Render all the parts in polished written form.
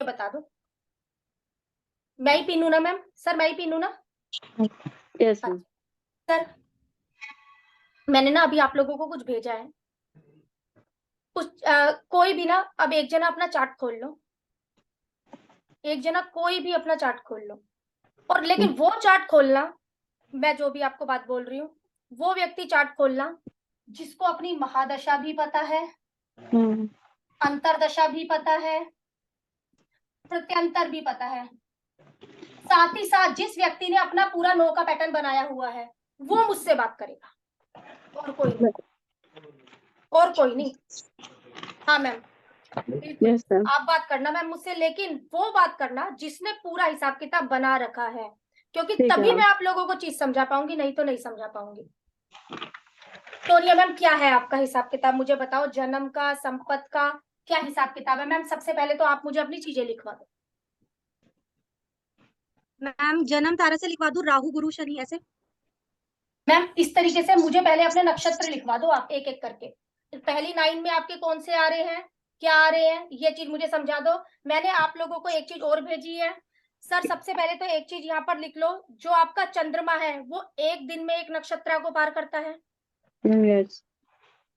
बता दो। मैं ही पीनू ना मैम? सर मैं ही पीनू ना? यस हाँ मैम। सर, मैंने ना अभी आप लोगों को कुछ भेजा है। कुछ कोई भी ना, अब एक जना अपना चार्ट खोल लो। एक जना कोई भी अपना चार्ट खोल लो, और लेकिन वो चार्ट खोलना, मैं जो भी आपको बात बोल रही हूँ, वो व्यक्ति चार्ट खोलना जिसको अपनी महादशा भी पता है, अंतरदशा भी पता है, प्रत्यंतर भी पता है। साथ ही साथ जिस व्यक्ति ने अपना पूरा नो का पैटर्न बनाया हुआ है, वो मुझसे बात करेगा, और कोई नहीं, और कोई नहीं। हाँ मैम, बिल्कुल यस मैम। आप बात करना मैम मुझसे, लेकिन वो बात करना जिसने पूरा हिसाब किताब बना रखा है, क्योंकि ठीक है तभी मैम। मैं आप लोगों को चीज समझा पाऊंगी, नहीं तो नहीं समझा पाऊंगी। सोनिया मैम, क्या है आपका हिसाब किताब? मुझे बताओ, जन्म का, संपत्ति का क्या हिसाब किताब है? मैम सबसे पहले तो आप मुझे अपनी चीजें लिखवा दो। मैम जन्म तारा से लिखवा दूं, राहु गुरु शनि ऐसे? मैम इस तरीके से मुझे पहले अपने नक्षत्र लिखवा दो आप, एक एक करके। पहली 9 में आपके कौन से आ रहे हैं, क्या आ रहे हैं, ये चीज मुझे समझा दो। मैंने आप लोगों को एक चीज और भेजी है सर। सबसे पहले तो एक चीज यहाँ पर लिख लो, जो आपका चंद्रमा है वो एक दिन में एक नक्षत्र को पार करता है। यस।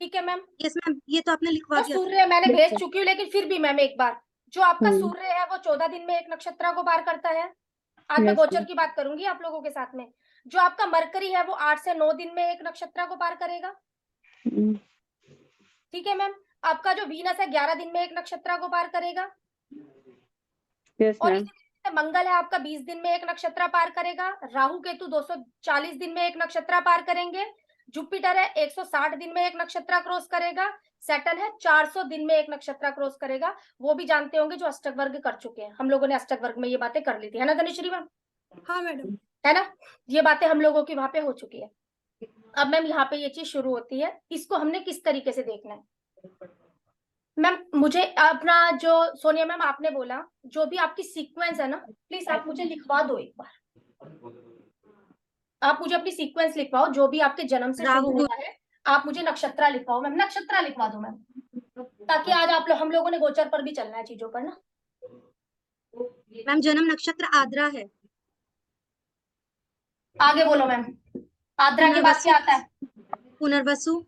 ठीक है मैम? यस मैम, ये तो आपने लिखवा तो दिया। सूर्य मैंने भेज चुकी हूँ, लेकिन फिर भी मैम एक बार, जो आपका हम्म। सूर्य है वो 14 दिन में एक नक्षत्र को पार करता है। आज मैं यस गोचर मैम। की बात करूंगी आप लोगों के साथ में। जो आपका मरकरी है वो 8 से 9 दिन में एक नक्षत्र को पार करेगा। ठीक है मैम? आपका जो वीनस है 11 दिन में एक नक्षत्र को पार करेगा। यस और मैम। इसी तरीके से मंगल है आपका 20 दिन में एक नक्षत्र पार करेगा। राहु केतु 240 दिन में एक नक्षत्र पार करेंगे। जुपिटर है 160 दिन में एक नक्षत्र क्रॉस करेगा। सैटर्न है 400 दिन में एक नक्षत्र क्रॉस करेगा। वो भी जानते होंगे जो अष्टक वर्ग कर चुके हैं, हम लोगों ने अष्टक वर्ग में ये बातें कर ली थी, है ना धनुश्री मैम? हाँ मैडम। है ना? ये बातें हम लोगों की वहां पे हो चुकी है। अब मैम यहाँ पे ये चीज शुरू होती है, इसको हमने किस तरीके से देखना है। मैम मुझे अपना जो सोनिया मैम आपने बोला, जो भी आपकी सीक्वेंस है ना, प्लीज आप मुझे लिखवा दो एक बार। आप मुझे अपनी सीक्वेंस लिखवाओ, जो भी आपके जन्म से शुरू राहु होता है। आप मुझे नक्षत्र लिखवाओ मैम, नक्षत्र लिखवा दो मैम, ताकि आज आप हम लोगों ने गोचर पर भी चलना है चीजों पर ना। मैम जन्म नक्षत्र आद्रा है। आगे बोलो मैम। आद्रा के बाद पुनर्वसु, क्या आता है? पुनर्वसु,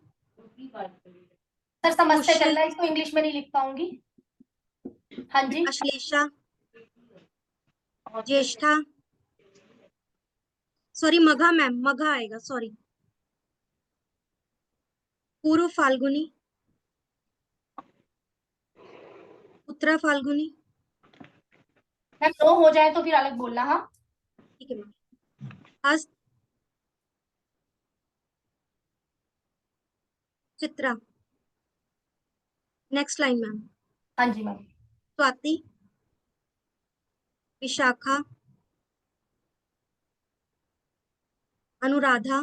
सर समझते पुष्य, चलना, इसको इंग्लिश में नहीं लिख पाऊंगी। हाँ जी। अश्लेषा, ज्येष्ठा, सॉरी मघा मैम, मघा आएगा सॉरी, पूर्व फाल्गुनी, उत्तरा फाल्गुनी। मैम नो हो जाए तो फिर अलग बोलना। हाँ ठीक है मैम। हस्त, चित्रा। Next line ma'am. हाँ जी ma'am. Swati, Vishakha, Anuradha,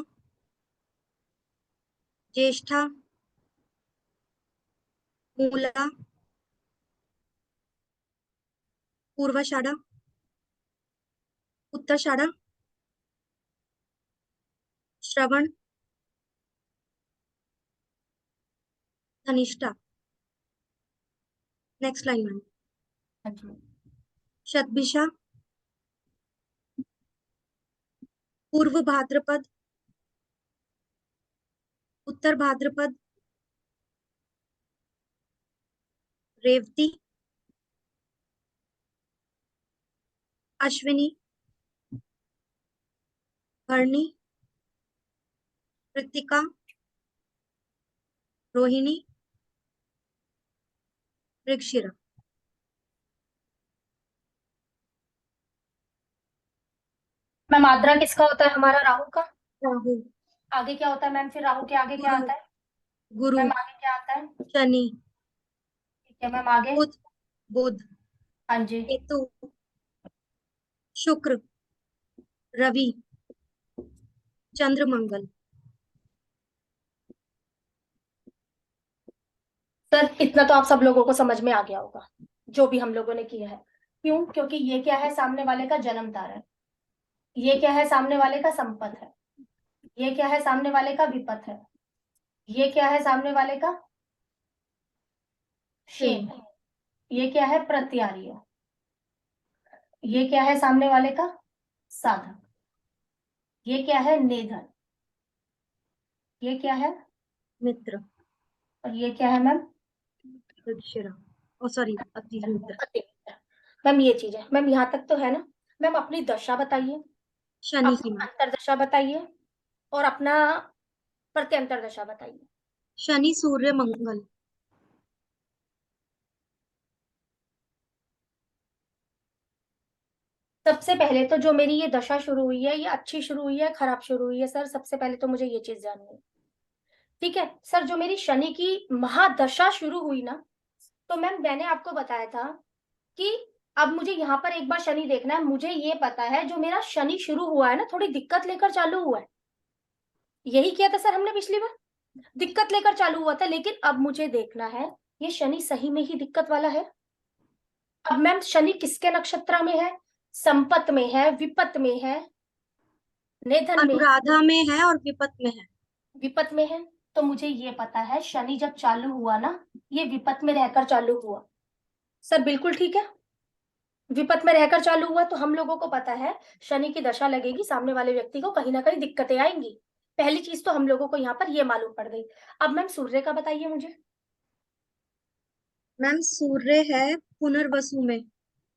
Jyeshtha, Mula, Purvashadha, Uttarashadha, Shravan, Dhanishtha. Next line ma'am. हाँ जी मैम। शतभिषा, पूर्व भाद्रपद, उत्तर भाद्रपद, रेवती, अश्विनी, भरणी, कृतिका, रोहिणी, मृगशिरा। मैम आद्रा किसका होता है? हमारा राहु का। राहु, आगे क्या होता है मैम? फिर राहु के आगे क्या गुरु, आता है? गुरु, मैम आगे क्या आता है? शनि, ठीक है मैम, आगे? बुध, बुध, हाँ जी। केतु, शुक्र, रवि, चंद्र, मंगल। सर इतना तो आप सब लोगों को समझ में आ गया होगा, जो भी हम लोगों ने किया है। क्यों? क्योंकि ये क्या है? सामने वाले का जन्म तारा है। ये क्या है? सामने वाले का संपत है। ये क्या है? सामने वाले का विपत है। ये क्या है? सामने वाले का शेम है। ये क्या है? प्रत्यारी है। ये क्या है सामने वाले का? साधक। ये क्या है? नेधन। ये क्या है? मित्र। और ये क्या है मैम? दक्षिणा। ओ सॉरी, अति मित्र। अति मित्र। मैम ये चीज है मैम, यहाँ तक तो है ना? मैम अपनी दशा बताइए, शनि की अपनी मैम। अंतरदशा बताइए और अपना प्रत्यंतर दशा बताइए। शनि, सूर्य, मंगल। सबसे पहले तो जो मेरी ये दशा शुरू हुई है, ये अच्छी शुरू हुई है खराब शुरू हुई है सर? सबसे पहले तो मुझे ये चीज जाननी है। ठीक है सर, जो मेरी शनि की महादशा शुरू हुई ना, तो मैम मैंने आपको बताया था कि अब मुझे यहाँ पर एक बार शनि देखना है। मुझे ये पता है जो मेरा शनि शुरू हुआ है ना, थोड़ी दिक्कत लेकर चालू हुआ है। यही किया था सर हमने पिछली बार, दिक्कत लेकर चालू हुआ था। लेकिन अब मुझे देखना है ये शनि सही में ही दिक्कत वाला है। अब मैम शनि किसके नक्षत्र में है? संपत में है, विपत में है, निधन में है, अनुराधा में है और विपत में है। विपत में है। तो मुझे ये पता है शनि जब चालू हुआ ना, ये विपत में रहकर चालू हुआ। सर बिल्कुल ठीक है, विपत में रहकर चालू हुआ तो हम लोगों को पता है शनि की दशा लगेगी, सामने वाले व्यक्ति को कहीं ना कहीं दिक्कतें आएंगी। पहली चीज तो हम लोगों को यहाँ पर ये मालूम पड़ गई। अब मैम सूर्य का बताइए मुझे। मैम सूर्य है पुनर्वसु में।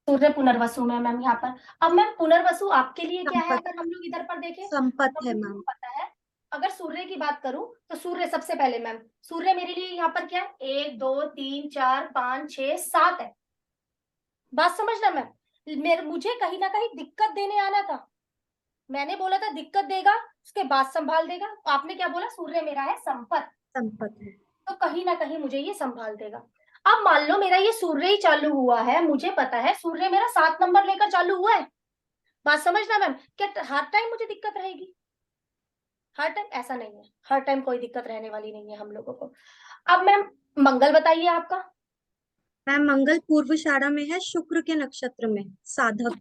सूर्य पुनर्वसु में मैम यहाँ पर। अब मैम पुनर्वसु आपके लिए क्या है संपत। अगर हम लोग इधर पर देखें? संपत तो है हम लोगों मैम। को पता है, अगर सूर्य की बात करूं तो सूर्य सबसे पहले मैम, सूर्य मेरे लिए यहाँ पर क्या है? 1 2 3 4 5 6 7 है। बात समझना मैम, मेरे मुझे कहीं ना कहीं दिक्कत देने आना था। मैंने बोला था दिक्कत देगा, उसके बाद संभाल देगा। आपने क्या बोला? सूर्य मेरा है संपत, संपत है। तो कहीं ना कहीं मुझे ये संभाल देगा। अब मान लो मेरा ये सूर्य ही चालू हुआ है, मुझे पता है सूर्य मेरा 7 नंबर लेकर चालू हुआ है। बात समझना मैम, क्या हर टाइम मुझे दिक्कत रहेगी? हर टाइम ऐसा नहीं है, हर टाइम कोई दिक्कत रहने वाली नहीं है हम लोगों को। अब मैम मंगल बताइए आपका। मैम मंगल पूर्वाषाढ़ा में है, शुक्र के नक्षत्र में, साधक।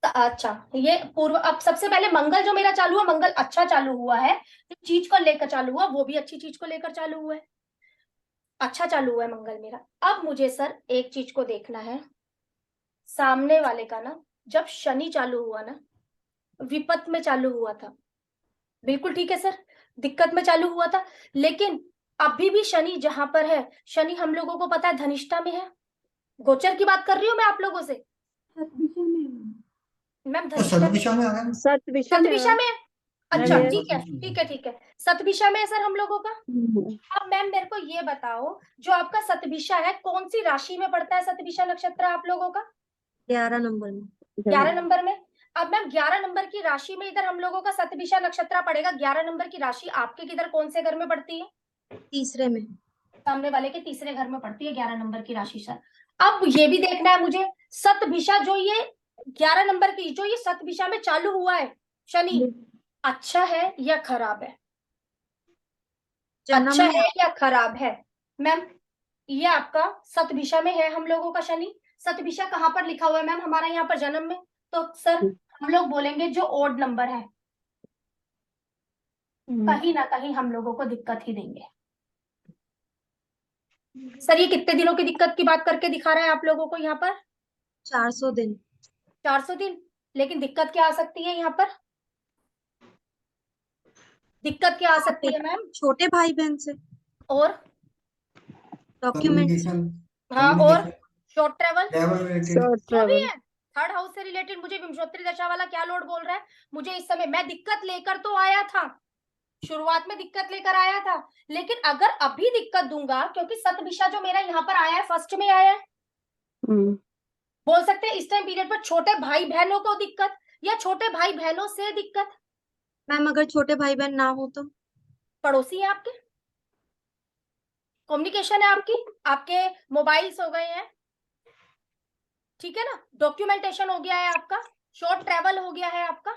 अच्छा, ये पूर्व। अब सबसे पहले मंगल जो मेरा चालू हुआ, मंगल अच्छा चालू हुआ है। जो चीज को लेकर चालू हुआ वो भी अच्छी चीज को लेकर चालू हुआ है, अच्छा चालू हुआ है मंगल मेरा। अब मुझे सर एक चीज को देखना है, सामने वाले का ना, जब शनि चालू हुआ ना, विपत में चालू हुआ था। बिल्कुल ठीक है सर, दिक्कत में चालू हुआ था। लेकिन अभी भी शनि जहां पर है, शनि हम लोगों को पता है धनिष्ठा में है। गोचर की बात कर रही हूँ मैं आप लोगों से। दिशा में। मैम तो धनिष्ठा सदविशा में आ गया ना। सतविषा में सतभिषा में है। अच्छा Yes. ठीक है ठीक है ठीक है, सतभिषा में है सर हम लोगों का। हम्म, अब मैम मेरे को ये बताओ, जो आपका सतभिषा है कौन सी राशि में पड़ता है? सतभिषा नक्षत्र आप लोगों का 11 नंबर में। 11 नंबर में। अब मैम 11 नंबर की राशि में इधर हम लोगों का सतभिषा नक्षत्र पड़ेगा। 11 नंबर की राशि आपके किधर कौन से घर में पड़ती है? तीसरे में। सामने वाले के तीसरे घर में पड़ती है 11 नंबर की राशि सर। अब ये भी देखना है मुझे, सतभिषा जो ये 11 नंबर की जो ये सतभिषा में चालू हुआ है शनि, अच्छा है या खराब है? जन्म अच्छा में। है या खराब है? मैम ये आपका सतभिषा में है हम लोगों का शनि। सतभिषा कहाँ पर लिखा हुआ है मैम? हमारा यहाँ पर जन्म में। तो सर हम लोग बोलेंगे जो ओड नंबर है, कहीं ना कहीं हम लोगों को दिक्कत ही देंगे। सर ये कितने दिनों की दिक्कत की बात करके दिखा रहा है आप लोगों को यहाँ पर? 400 दिन। 400 दिन। लेकिन दिक्कत क्या आ सकती है यहाँ पर? दिक्कत क्या आ सकती है मैम? छोटे भाई बहन से। और डॉक्यूमेंट्स। कम्युनिकेशन। हाँ, और short travel travel related. Short जो भी ट्रेवल। है, थर्ड हाउस से रिलेटेड। मुझे विंशोत्तरी दशा वाला क्या लोड बोल रहा है? मुझे इस समय मैं दिक्कत लेकर तो आया था, शुरुआत में दिक्कत लेकर आया था, लेकिन अगर अभी दिक्कत दूंगा, क्योंकि सतभिषा जो मेरा यहाँ पर आया है फर्स्ट में आया है, बोल सकते हैं इस टाइम पीरियड पर छोटे भाई बहनों को दिक्कत या छोटे भाई बहनों से दिक्कत। मैम अगर छोटे भाई बहन ना हो तो? पड़ोसी है आपके, कम्युनिकेशन है आपकी, आपके मोबाइल्स हो गए हैं, ठीक है ना, डॉक्यूमेंटेशन हो गया है आपका, शॉर्ट ट्रेवल हो गया है आपका।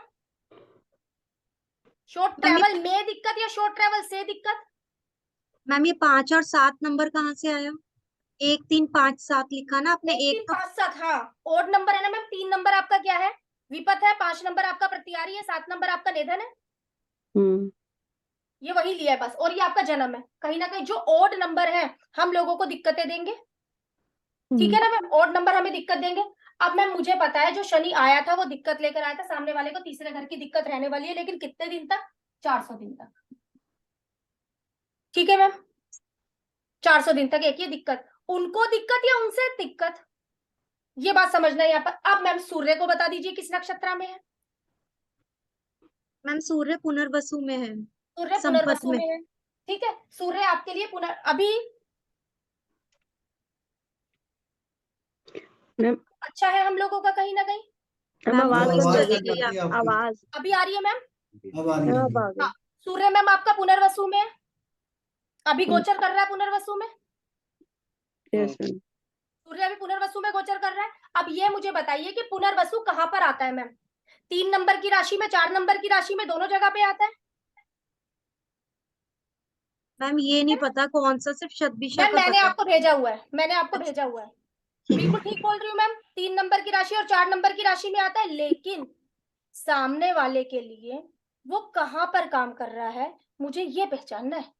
शॉर्ट ट्रेवल में दिक्कत या शॉर्ट ट्रेवल से दिक्कत? मैम ये 5 और 7 नंबर कहाँ से आया? 1 3 5 7 लिखा ना आपने। 1 3 एक तो 5 7, हाँ ओड नंबर है ना मैम। 3 नंबर आपका क्या है? विपत है। 5 नंबर आपका प्रतिहारी है। 7 नंबर आपका निधन है। ये वही लिया है बस, और ये आपका जन्म है। कहीं ना कहीं जो ओड नंबर है हम लोगों को दिक्कतें देंगे, ठीक है ना मैम, ओड नंबर हमें दिक्कत देंगे। अब मैम मुझे पता है जो शनि आया था वो दिक्कत लेकर आया था, सामने वाले को तीसरे घर की दिक्कत रहने वाली है, लेकिन कितने दिन तक? 400 दिन तक। ठीक है मैम, 400 दिन तक एक ही दिक्कत, उनको दिक्कत या उनसे दिक्कत, ये बात समझना है यहाँ पर। अब मैम सूर्य को बता दीजिए किस नक्षत्र में है? मैम सूर्य पुनर्वसु में है, सूर्य संपत पुनर्वसु में। में है। ठीक है, सूर्य आपके लिए अभी मैम अच्छा है हम लोगों का कहीं ना कहीं। मैम आवाज वॉइस कम चली कर गई दीजिए, आपकी। आवाज अभी आ रही है मैम? अब आ रही है। अब आ गई। हाँ, सूर्य मैम आपका पुनर्वसु में है, अभी गोचर कर रहा है पुनर्वसु में। Yes ma'am. सूर्य अभी पुनर्वसु में गोचर कर रहा है। अब ये मुझे बताइए कि पुनर्वसु कहाँ पर आता है मैम? 3 नंबर की राशि में, 4 नंबर की राशि में, दोनों जगह पे आता है? मैम ये नहीं पता कौन सा, सिर्फ शतभिषा मैम का मैंने पता आपको भेजा हुआ है, मैंने आपको भेजा हुआ है। बिल्कुल ठीक बोल रही हूँ मैम, 3 नंबर की राशि और 4 नंबर की राशि में आता है, लेकिन सामने वाले के लिए वो कहाँ पर काम कर रहा है मुझे ये पहचानना है।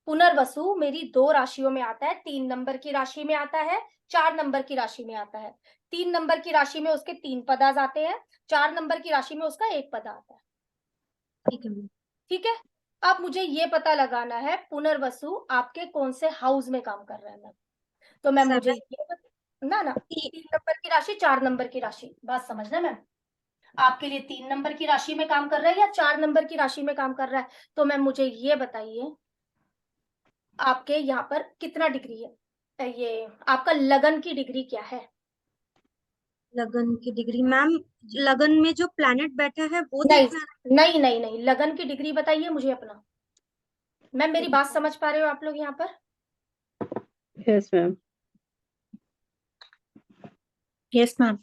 पुनर्वसु मेरी 2 राशियों में आता है, 3 नंबर की राशि में आता है, 4 नंबर की राशि में आता है। 3 नंबर की राशि में उसके 3 पद आ जाते हैं, 4 नंबर की राशि में उसका 1 पद आता है। ठीक है मैम। ठीक है, अब मुझे ये पता लगाना है पुनर्वसु आपके कौन से हाउस में काम कर रहा है मैम। तो मैम मुझे ना 3 नंबर की राशि, 4 नंबर की राशि, बात समझना मैम। आपके लिए 3 नंबर की राशि में काम कर रहा है या 4 नंबर की राशि में काम कर रहा है? तो मैम मुझे ये बताइए आपके यहाँ पर कितना डिग्री है, ये आपका लगन की डिग्री क्या है? लगन की डिग्री मैम, लगन में जो प्लैनेट बैठा है वो नहीं देखना है। नहीं नहीं नहीं, लगन की डिग्री बताइए मुझे अपना। मैम मेरी बात समझ पा रहे हो आप लोग यहाँ पर? Yes ma'am. Yes ma'am.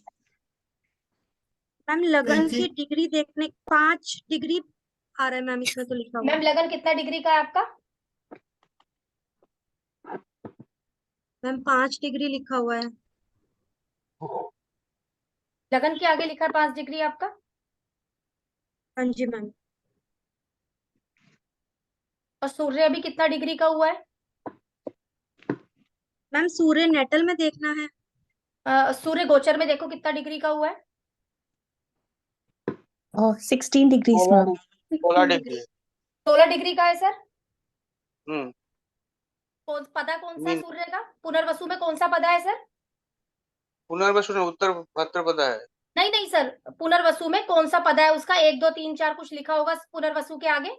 Ma'am लगन एक की चीज- डिग्री देखने 5 डिग्री आ रहा है मैम, इसमें तो लिखा हुआ मैम है। लगन कितना डिग्री का है आपका? मैम 5 डिग्री लिखा हुआ है। लगन के आगे लिखा है 5 डिग्री आपका? हाँ जी मैम। और सूर्य अभी कितना डिग्री का हुआ है? मैम सूर्य नेटल में देखना है। सूर्य गोचर में देखो कितना डिग्री का हुआ है? 16 डिग्रीज मैम। 16 डिग्री। 16 डिग्री का है सर। हम्म। पता कौन सा है मीन सूर्य का? पुनर्वसु में कौन सा पदा है सर? पुनर्वसु में उत्तर भाद्रपदा है। नहीं नहीं सर, पुनर्वसु में कौन सा पदा है उसका? 1 2 3 4 कुछ लिखा होगा पुनर्वसु के आगे।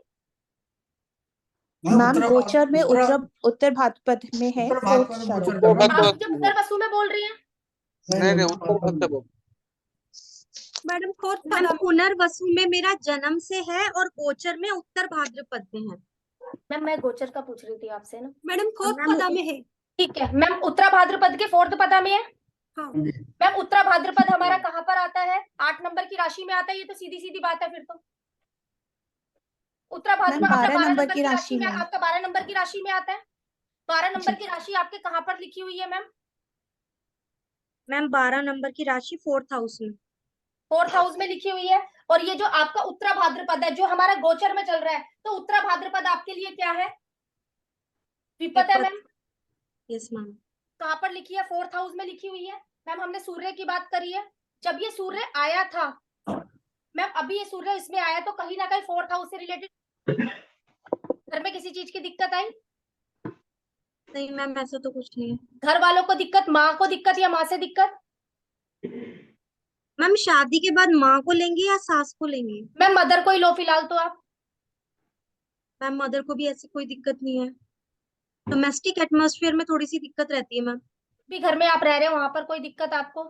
मैम गोचर में उत्तर भाद्रपद में है, उत्तर फोर्थ भाद्रपद शरण। गोचर कर रहा है। आप मुझे पुनर्वसु में बोल रही हैं? नहीं उत्तर भाद्रपद। मैडम मैम पुनर्वसु में मेरा जन्म से है और गोचर में उत्तर भाद्रपद में है। मैम मैं गोचर का पूछ रही थी आपसे ना। मैडम फोर्थ पदा में है। ठीक है मैम, उत्तरा भाद्रपद के 4th पदा में है। हाँ। मैम उत्तरा भाद्रपद हमारा कहाँ पर आता है? 8 नंबर की राशि में आता है, ये तो सीधी सीधी बात है फिर तो। उत्तरा भाद्रपद आपका 12 12 नंबर नंबर की की राशि राशि में, में। आपका 12 नंबर की राशि में आता है। 12 नंबर की राशि आपके कहाँ पर लिखी हुई है मैम? मैम 12 नंबर की राशि 4th हाउस में। 4th हाउस में लिखी हुई है। और ये जो आपका उत्तरा भाद्रपद है जो हमारा गोचर में चल रहा है, तो उत्तरा भाद्रपद आपके लिए क्या है? विपत है मैम। Yes ma'am. कहाँ पर लिखी है? 4th हाउस में लिखी हुई है। मैम हमने सूर्य की बात करी है, जब ये सूर्य आया था मैम, अभी ये सूर्य इसमें आया तो कहीं ना कहीं 4th हाउस से रिलेटेड घर में किसी चीज की दिक्कत आई? नहीं मैम ऐसा तो कुछ नहीं है। घर वालों को दिक्कत, माँ को दिक्कत या माँ से दिक्कत? मैम शादी के बाद माँ को लेंगे या सास को लेंगे? मैम मदर को ही लो फिलहाल तो आप। मैम मदर को भी ऐसी कोई दिक्कत नहीं है। डोमेस्टिक एटमॉस्फेयर में थोड़ी सी दिक्कत रहती है मैम। भी घर में आप रह रहे हो वहां पर कोई दिक्कत आपको?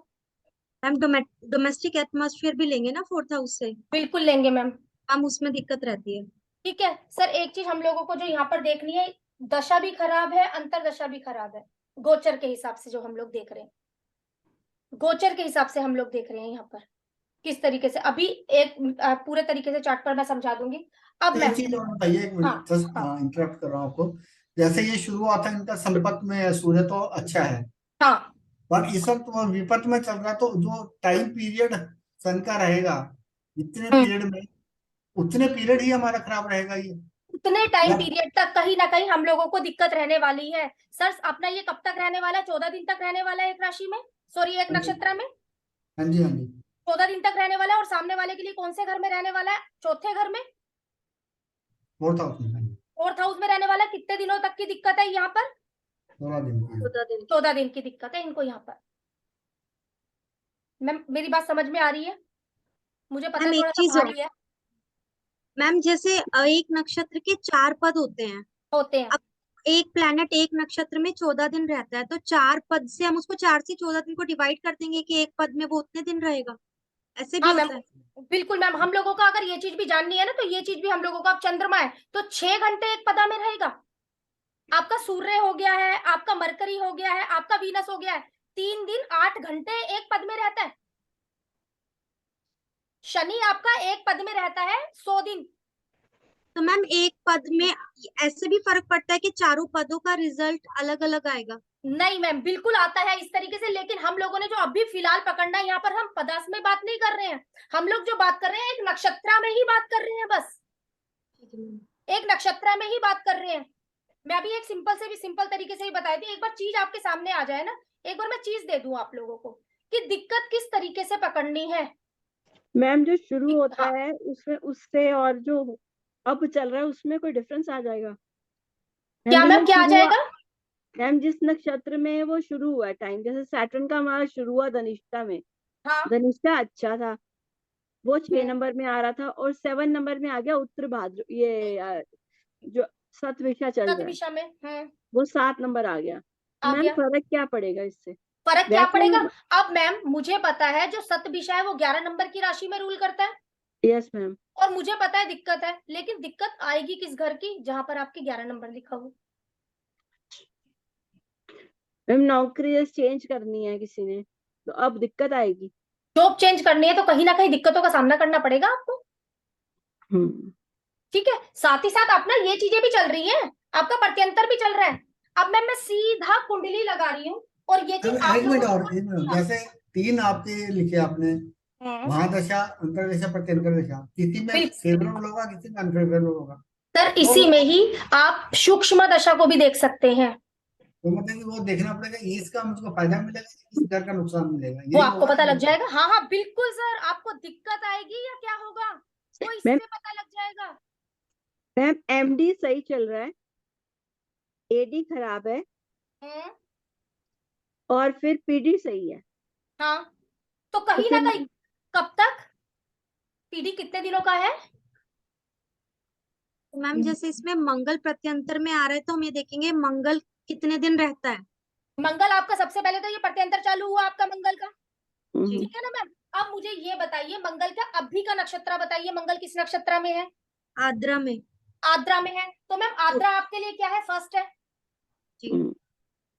मैम डोमेस्टिक एटमॉस्फेयर भी लेंगे ना 4th हाउस से। बिल्कुल लेंगे मैम। मैम उसमें दिक्कत रहती है। ठीक है सर, एक चीज हम लोगों को जो यहाँ पर देखनी है, दशा भी खराब है, अंतरदशा भी खराब है। गोचर के हिसाब से जो हम लोग देख रहे हैं, गोचर के हिसाब से हम लोग देख रहे हैं यहाँ पर किस तरीके से। अभी एक पूरे तरीके से चार्ट पर मैं समझा दूंगी। अब मैं एक चीज और बताइए, एक हाँ, मिनट जस्ट इंटरप्ट कर रहा हूँ आपको। जैसे ये शुरू हुआ था इनका संपर्क में है, सूर्य तो अच्छा है, हाँ पर इस वक्त वो विपत में चल रहा है, तो जो टाइम पीरियड सन का रहेगा इतने पीरियड में, उतने पीरियड ही हमारा खराब रहेगा ये। उतने टाइम या पीरियड तक कहीं ना कहीं हम लोगों को दिक्कत रहने वाली है। सर अपना ये कब तक रहने वाला है? 14 दिन तक रहने वाला है एक राशि में, सॉरी एक नक्षत्र में। हाँ जी, हाँ जी। 14 दिन तक रहने वाला है, और सामने वाले के लिए कौन से घर में रहने वाला है? चौथे घर में, फोर्थ हाउस में। हाँ जी, 4th हाउस में रहने वाला है। कितने दिनों तक की दिक्कत है यहाँ पर? 16 दिन की। 14 दिन 14 दिन की दिक्कत है इनको यहाँ पर। मैम मेरी बात समझ में आ रही है? मुझे पता मैम है एक थोड़ा सा चीज भारी है। मैम, जैसे एक नक्षत्र के 4 पद होते हैं। होते हैं। अब एक प्लैनेट एक नक्षत्र में 14 दिन रहता है, तो 4 पद से हम उसको 4 से 14 दिन को डिवाइड कर देंगे कि एक पद में वो उतने दिन रहेगा। ऐसे भी हाँ मैम, होता है। बिल्कुल मैम। हम लोगों को अगर ये चीज भी जाननी है ना, तो ये चीज भी हम लोगों का, अब चंद्रमा है तो 6 घंटे एक पदा में रहेगा। आपका सूर्य हो गया है, आपका मरकरी हो गया है, आपका वीनस हो गया है, 3 दिन 8 घंटे एक पद में रहता है। शनि आपका एक पद में रहता है 100 दिन। तो मैम एक पद में ऐसे भी फर्क पड़ता है कि चारों पदों का रिजल्ट अलग अलग आएगा? नहीं मैम, बिल्कुल आता है इस तरीके से, लेकिन हम लोगों ने जो अभी फिलहाल पकड़ना है, यहाँ पर हम पदार्थ में बात नहीं कर रहे हैं। हम लोग जो बात कर रहे हैं, एक नक्षत्र में ही बात कर रहे हैं, बस एक नक्षत्र में ही बात कर रहे हैं। मैं अभी एक सिंपल से भी सिंपल तरीके से ही बताई थी। एक बार चीज आपके सामने आ जाए ना, एक बार मैं चीज दे दूं आप लोगों को कि दिक्कत किस तरीके से पकड़नी है। मैम जो शुरू होता हाँ। है उसमें उससे और जो अब चल रहा है उसमें कोई डिफरेंस आ जाएगा? क्या मैम, क्या आ जाएगा? मैम जिस नक्षत्र में वो शुरू हुआ टाइम, जैसे सैटर्न का हमारा शुरू हुआ धनिष्ठा में। हाँ। धनिष्ठा अच्छा था, वो 6 हम्म। नंबर में आ रहा था, और 7 नंबर में आ गया उत्तर भाद्र, ये जो सतविषा चल सत रहा है दिशा में वो 7 नंबर आ गया। आ मैम गया। फर्क क्या पड़ेगा इससे? फर्क क्या वैसे पड़ेगा? अब मैम मुझे पता है जो सत दिशा है वो 11 नंबर की राशि में रूल करता है, यस मैम। और मुझे पता है दिक्कत है, लेकिन दिक्कत आएगी किस घर की? जहां पर आपके 11 नंबर लिखा हो। मैम नौकरी चेंज करनी है किसी ने तो अब दिक्कत आएगी। जॉब चेंज करनी है तो कहीं ना कहीं दिक्कतों का सामना करना पड़ेगा आपको। हम्म। ठीक है, साथ ही साथ अपना ये चीजें भी चल रही हैं, आपका प्रत्यंतर भी चल रहा है। अब मैं सीधा कुंडली लगा रही हूँ, और ये चीज एक आप मिनट लोगों और, को। एक मिनट। हाँ। जैसे 3 आपके लिखे आपने, महादशा, अंतरदशा, प्रत्यंतर दशा, किसी में बिल्कुल फेवरेबल होगा, किसी में अनफेवरेबल होगा। सर, तो इसी में ही आप सूक्ष्म दशा को भी देख सकते हैं। तो मतलब कि वो देखना पड़ेगा, इसका मुझको फायदा मिलेगा, इस घर का नुकसान मिलेगा, वो यही आपको होगा पता ना। लग जाएगा। हाँ हाँ बिल्कुल सर, आपको दिक्कत आएगी या क्या होगा वो मैम इससे पता लग जाएगा। मैम एमडी सही चल रहा है, एडी खराब है, हम्म। और फिर पीडी सही है। हाँ, तो तो कहीं ना फिर कहीं कब तक? पीडी कितने दिनों का है? तो मैम जैसे इसमें मंगल प्रत्यंतर में आ रहा है, तो हम ये देखेंगे मंगल कितने दिन रहता है। मंगल आपका, सबसे पहले तो ये प्रत्यंतर चालू हुआ आपका मंगल का। हम्म, ठीक है ना मैम? अब मुझे ये बताइए, मंगल का अभी का नक्षत्र बताइए, मंगल किस नक्षत्र में है? आद्रा में। आद्रा में है। तो मैम आद्रा आपके लिए क्या है? फर्स्ट है। जी। हम्म।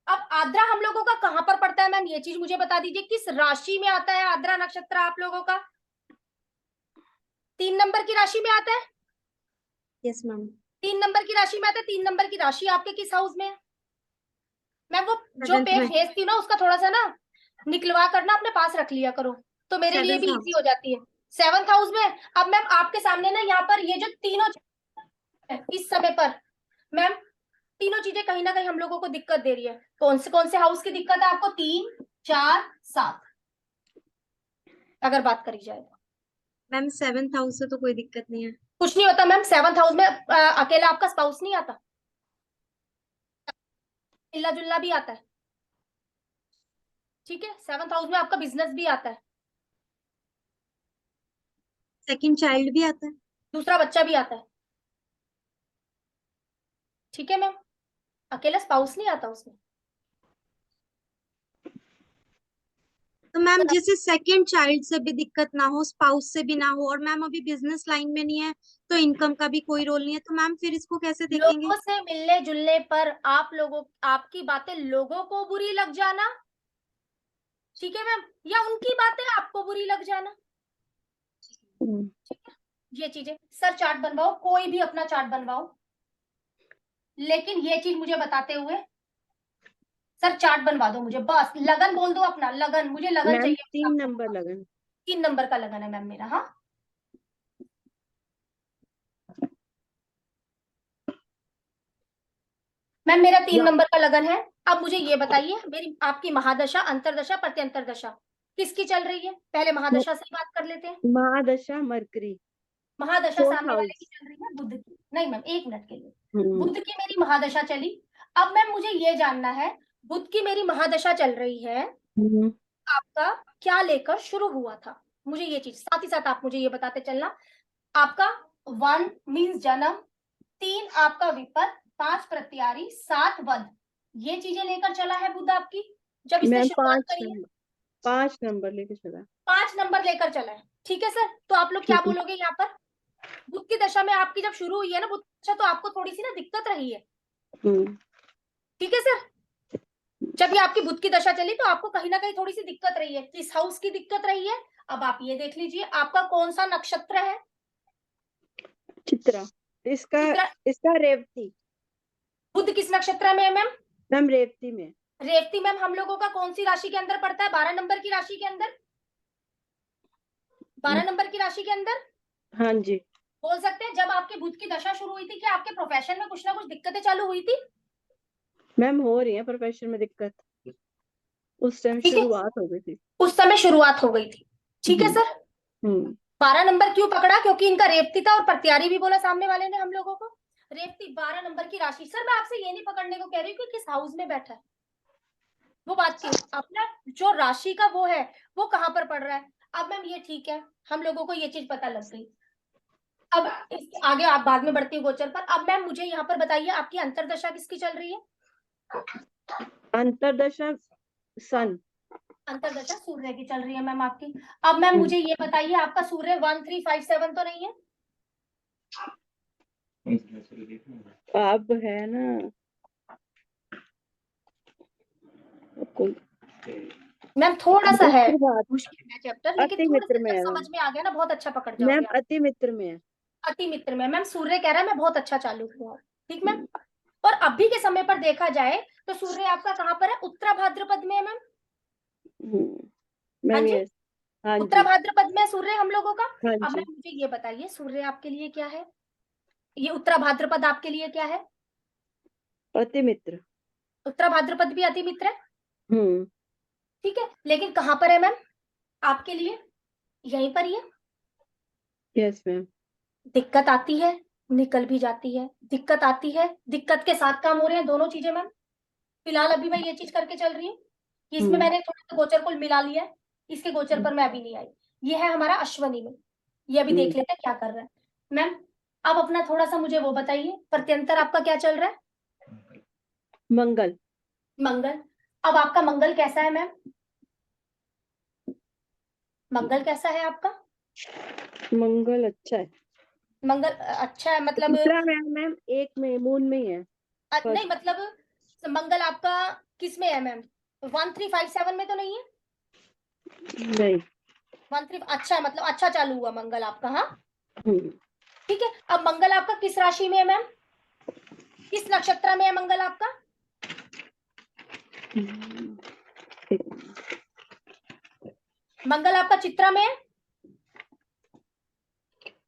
अब आद्रा हम लोगों का कहां पर पड़ता है मैम? ये चीज मुझे बता दीजिए, किस राशि में आता है आद्रा नक्षत्र आप लोगों का? 3 नंबर की राशि में आता है। Yes ma'am. 3 नंबर की राशि में आता है। 3 नंबर की राशि आपके किस हाउस में है? मैम वो जो 7th पेज में। भेजती हूँ ना, उसका थोड़ा सा ना निकलवा करना अपने पास रख लिया करो, तो मेरे लिए 7th भी इजी हाउस। हो जाती है। 7th हाउस में। अब मैम आपके सामने ना यहाँ पर ये जो तीनों है इस समय पर, मैम तीनों चीजें कहीं ना कहीं हम लोगों को दिक्कत दे रही है। कौन से हाउस की दिक्कत है आपको? 3, 4, 7 अगर बात करी जाए तो। मैम 7th हाउस से तो कोई दिक्कत नहीं है। कुछ नहीं होता मैम, 7th हाउस में अकेला आपका स्पाउस नहीं आता, मिलना जुलना भी आता है। ठीक है, 7th हाउस में आपका बिजनेस भी आता है, सेकंड चाइल्ड भी आता है। दूसरा बच्चा भी आता है। ठीक है मैम, अकेला स्पाउस नहीं आता उसमें। तो मैम जैसे सेकंड चाइल्ड से भी दिक्कत ना हो, स्पाउस से भी ना हो, और मैम अभी बिजनेस लाइन में नहीं है, तो इनकम का भी कोई रोल नहीं है, तो मैम फिर इसको कैसे देखेंगे? लोगों से मिलने जुलने पर आप लोगों, आपकी बातें लोगों को बुरी लग जाना। ठीक है मैम, या उनकी बातें आपको बुरी लग जाना। हम्म। ठीक है, ये चीजें सर चार्ट बनवाओ, कोई भी अपना चार्ट बनवाओ, लेकिन ये चीज मुझे बताते हुए सर चार्ट बनवा दो मुझे, बस लगन बोल दो अपना, लगन, मुझे लगन मैम चाहिए। 3 नंबर लगन। 3 नंबर का लगन है मैम मेरा। हाँ मैम मेरा 3 नंबर का लगन है। अब मुझे ये बताइए, मेरी आपकी महादशा, अंतरदशा, प्रत्यंतर दशा किसकी चल रही है? पहले महादशा से ही बात कर लेते हैं। महादशा मरकरी, महादशा 4th सामने वाले हाउस। की चल रही है बुध की। नहीं मैम, एक मिनट के लिए। हम्म, बुध की मेरी महादशा चली। अब मैम मुझे ये जानना है, बुध की मेरी महादशा चल रही है, हम्म, आपका क्या लेकर शुरू हुआ था? मुझे ये चीज साथ ही साथ आप मुझे ये बताते चलना। आपका 1 मीन्स जन्म, 3 आपका विपद, 5 प्रत्यारी, 7 वध, ये चीजें लेकर चला है बुध आपकी जब इसने मैम शुरुआत करी है। 5 नंबर लेके चला। 5 नंबर लेकर चला है, ठीक है सर। तो आप लोग क्या ठीक है। बोलोगे यहाँ पर? बुध की दशा में आपकी जब शुरू हुई है ना बुध दशा, तो आपको थोड़ी सी ना दिक्कत रही है, हम्म, ठीक है सर। जब ये आपकी बुध की दशा चली तो आपको कहीं ना कहीं थोड़ी सी दिक्कत रही है, किस हाउस की दिक्कत रही है? अब आप ये देख लीजिए, आपका कौन सा नक्षत्र है? चित्रा। इसका चित्रा। इसका रेवती। बुध किस नक्षत्र में है मैम? मैम रेवती में। रेवती मैम हम लोगों का कौन सी राशि के अंदर पड़ता है? 12 नंबर की राशि के अंदर। 12 नंबर की राशि के अंदर हाँ जी। बोल सकते हैं। जब आपके बुध की दशा शुरू हुई थी, क्या आपके प्रोफेशन में कुछ ना कुछ दिक्कतें चालू हुई थी? मैम हो रही है प्रोफेशन में दिक्कत, उस टाइम ठीक है, शुरुआत हो गई थी। उस समय शुरुआत हो गई थी, ठीक है हम्म, सर। हम्म, 12 नंबर क्यों पकड़ा? क्योंकि इनका रेवती था और प्रत्यारी भी बोला सामने वाले ने हम लोगों को। रेवती 12 नंबर की राशि। सर मैं आपसे ये नहीं पकड़ने को कह रही हूँ कि किस हाउस में बैठा है, वो बात की अपना जो राशि का वो है वो कहाँ पर पड़ रहा है। अब मैम ये ठीक है, हम लोगों को ये चीज पता लग गई। अब इसके आगे आप बाद में बढ़ती है गोचर पर। अब मैम मुझे यहाँ पर बताइए, आपकी अंतरदशा किसकी चल रही है? अंतरदशा सन। अंतरदशा सूर्य की चल रही है मैम आपकी। अब मैम मुझे ये बताइए, आपका सूर्य 1357 तो नहीं है? अब है ना कोई मैम थोड़ा सा है, उत्तर भाद्र, मुश्किल है चैप्टर, लेकिन अति थोड़ा मित्र सा में जब है समझ में आ गया ना बहुत अच्छा पकड़ मैम। जाओगे आप। अति मित्र में है। अति मित्र में मैम सूर्य कह रहा है मैं बहुत अच्छा चालू हुआ, ठीक मैम। और अभी के समय पर देखा जाए तो सूर्य आपका कहाँ पर है? उत्तरा भाद्रपद में है मैम। हाँ मैम जी, यस। हाँ उत्तरा जी। भाद्रपद में सूर्य हम लोगों का। हाँ अब जी। मैम मुझे ये बताइए, सूर्य आपके लिए क्या है? ये उत्तरा भाद्रपद आपके लिए क्या है? अति मित्र। उत्तरा भाद्रपद भी अति मित्र है, हम्म, ठीक है। लेकिन कहाँ पर है मैम आपके लिए? यहीं पर ही है। Yes ma'am. दिक्कत आती है, निकल भी जाती है, दिक्कत आती है, दिक्कत के साथ काम हो रहे हैं, दोनों चीजें मैम। फिलहाल अभी मैं ये चीज करके चल रही हूँ, इसमें मैंने थोड़ा सा गोचर को मिला लिया है, इसके गोचर पर मैं अभी नहीं आई। ये है हमारा अश्वनी में, ये अभी देख लेते हैं क्या कर रहा है मैम। अब अपना थोड़ा सा मुझे वो बताइए, प्रत्यंतर आपका क्या चल रहा है? मंगल। मंगल। अब आपका मंगल कैसा है मैम? मंगल कैसा है आपका? मंगल अच्छा है। मंगल अच्छा है मतलब तीसरा में है मैम, एक में मून में ही है। नहीं मतलब मंगल आपका किस में है मैम? 1357 में तो नहीं है? नहीं। 13 अच्छा है, मतलब अच्छा चालू हुआ मंगल आपका। हाँ हम्म, ठीक है। अब मंगल आपका किस राशि में है मैम? किस नक्षत्र में है मंगल आपका? मंगल आपका चित्रा में है?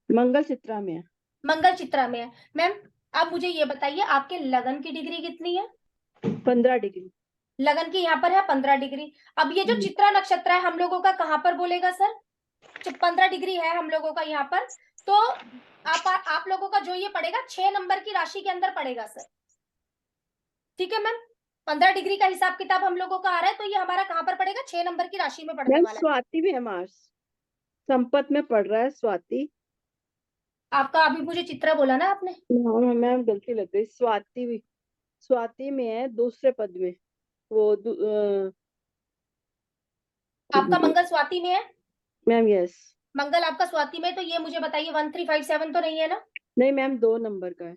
मंगल चित्रा में है। मंगल चित्रा में है मैम। अब मुझे ये बताइए, आपके लगन की डिग्री कितनी है? 15 डिग्री। लगन की यहाँ पर है 15 डिग्री। अब ये जो चित्रा नक्षत्र है हम लोगों का कहाँ पर बोलेगा सर? जब 15 डिग्री है हम लोगों का यहाँ पर, तो आप लोगों का जो ये पड़ेगा 6 नंबर की राशि के अंदर पड़ेगा सर, ठीक है मैम। 15 डिग्री का हिसाब किताब हम लोगों का आ रहा है, तो ये हमारा कहाँ पर पड़ेगा? 6 नंबर की राशि में पड़ने मैम वाला है। स्वाति में है मार्स, संपत में पड़ रहा है स्वाति। आपका अभी मुझे चित्रा बोला ना आपने? हाँ मैम गलती लग गई। स्वाति में है दूसरे पद में। वो आपका मंगल स्वाति में है मैम यस। मंगल आपका स्वाति में, तो ये मुझे बताइए 1357 तो नहीं है ना? नहीं मैम 2 नंबर का है।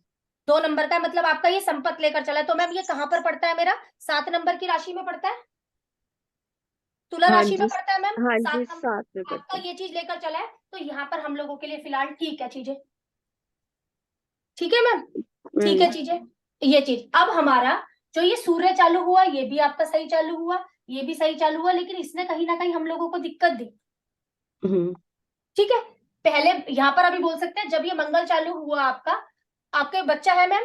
2 नंबर का है, मतलब आपका ये संपत्ति लेकर चला है। तो मैम ये कहाँ पर पड़ता है मेरा? 7 नंबर की राशि में पड़ता है, तुला हाँ राशि में जी। पड़ता है मैम। हाँ 7 जी नंबर 7 में पड़ता आपका है। ये चीज लेकर चला है, तो यहाँ पर हम लोगों के लिए फिलहाल ठीक है चीजें, ठीक है मैम, ठीक है चीजें। ये चीज अब हमारा जो ये सूर्य चालू हुआ ये भी आपका सही चालू हुआ, ये भी सही चालू हुआ, लेकिन इसने कहीं ना कहीं हम लोगों को दिक्कत दी, ठीक है। पहले यहाँ पर अभी बोल सकते हैं जब ये मंगल चालू हुआ आपका, आपके बच्चा है मैम?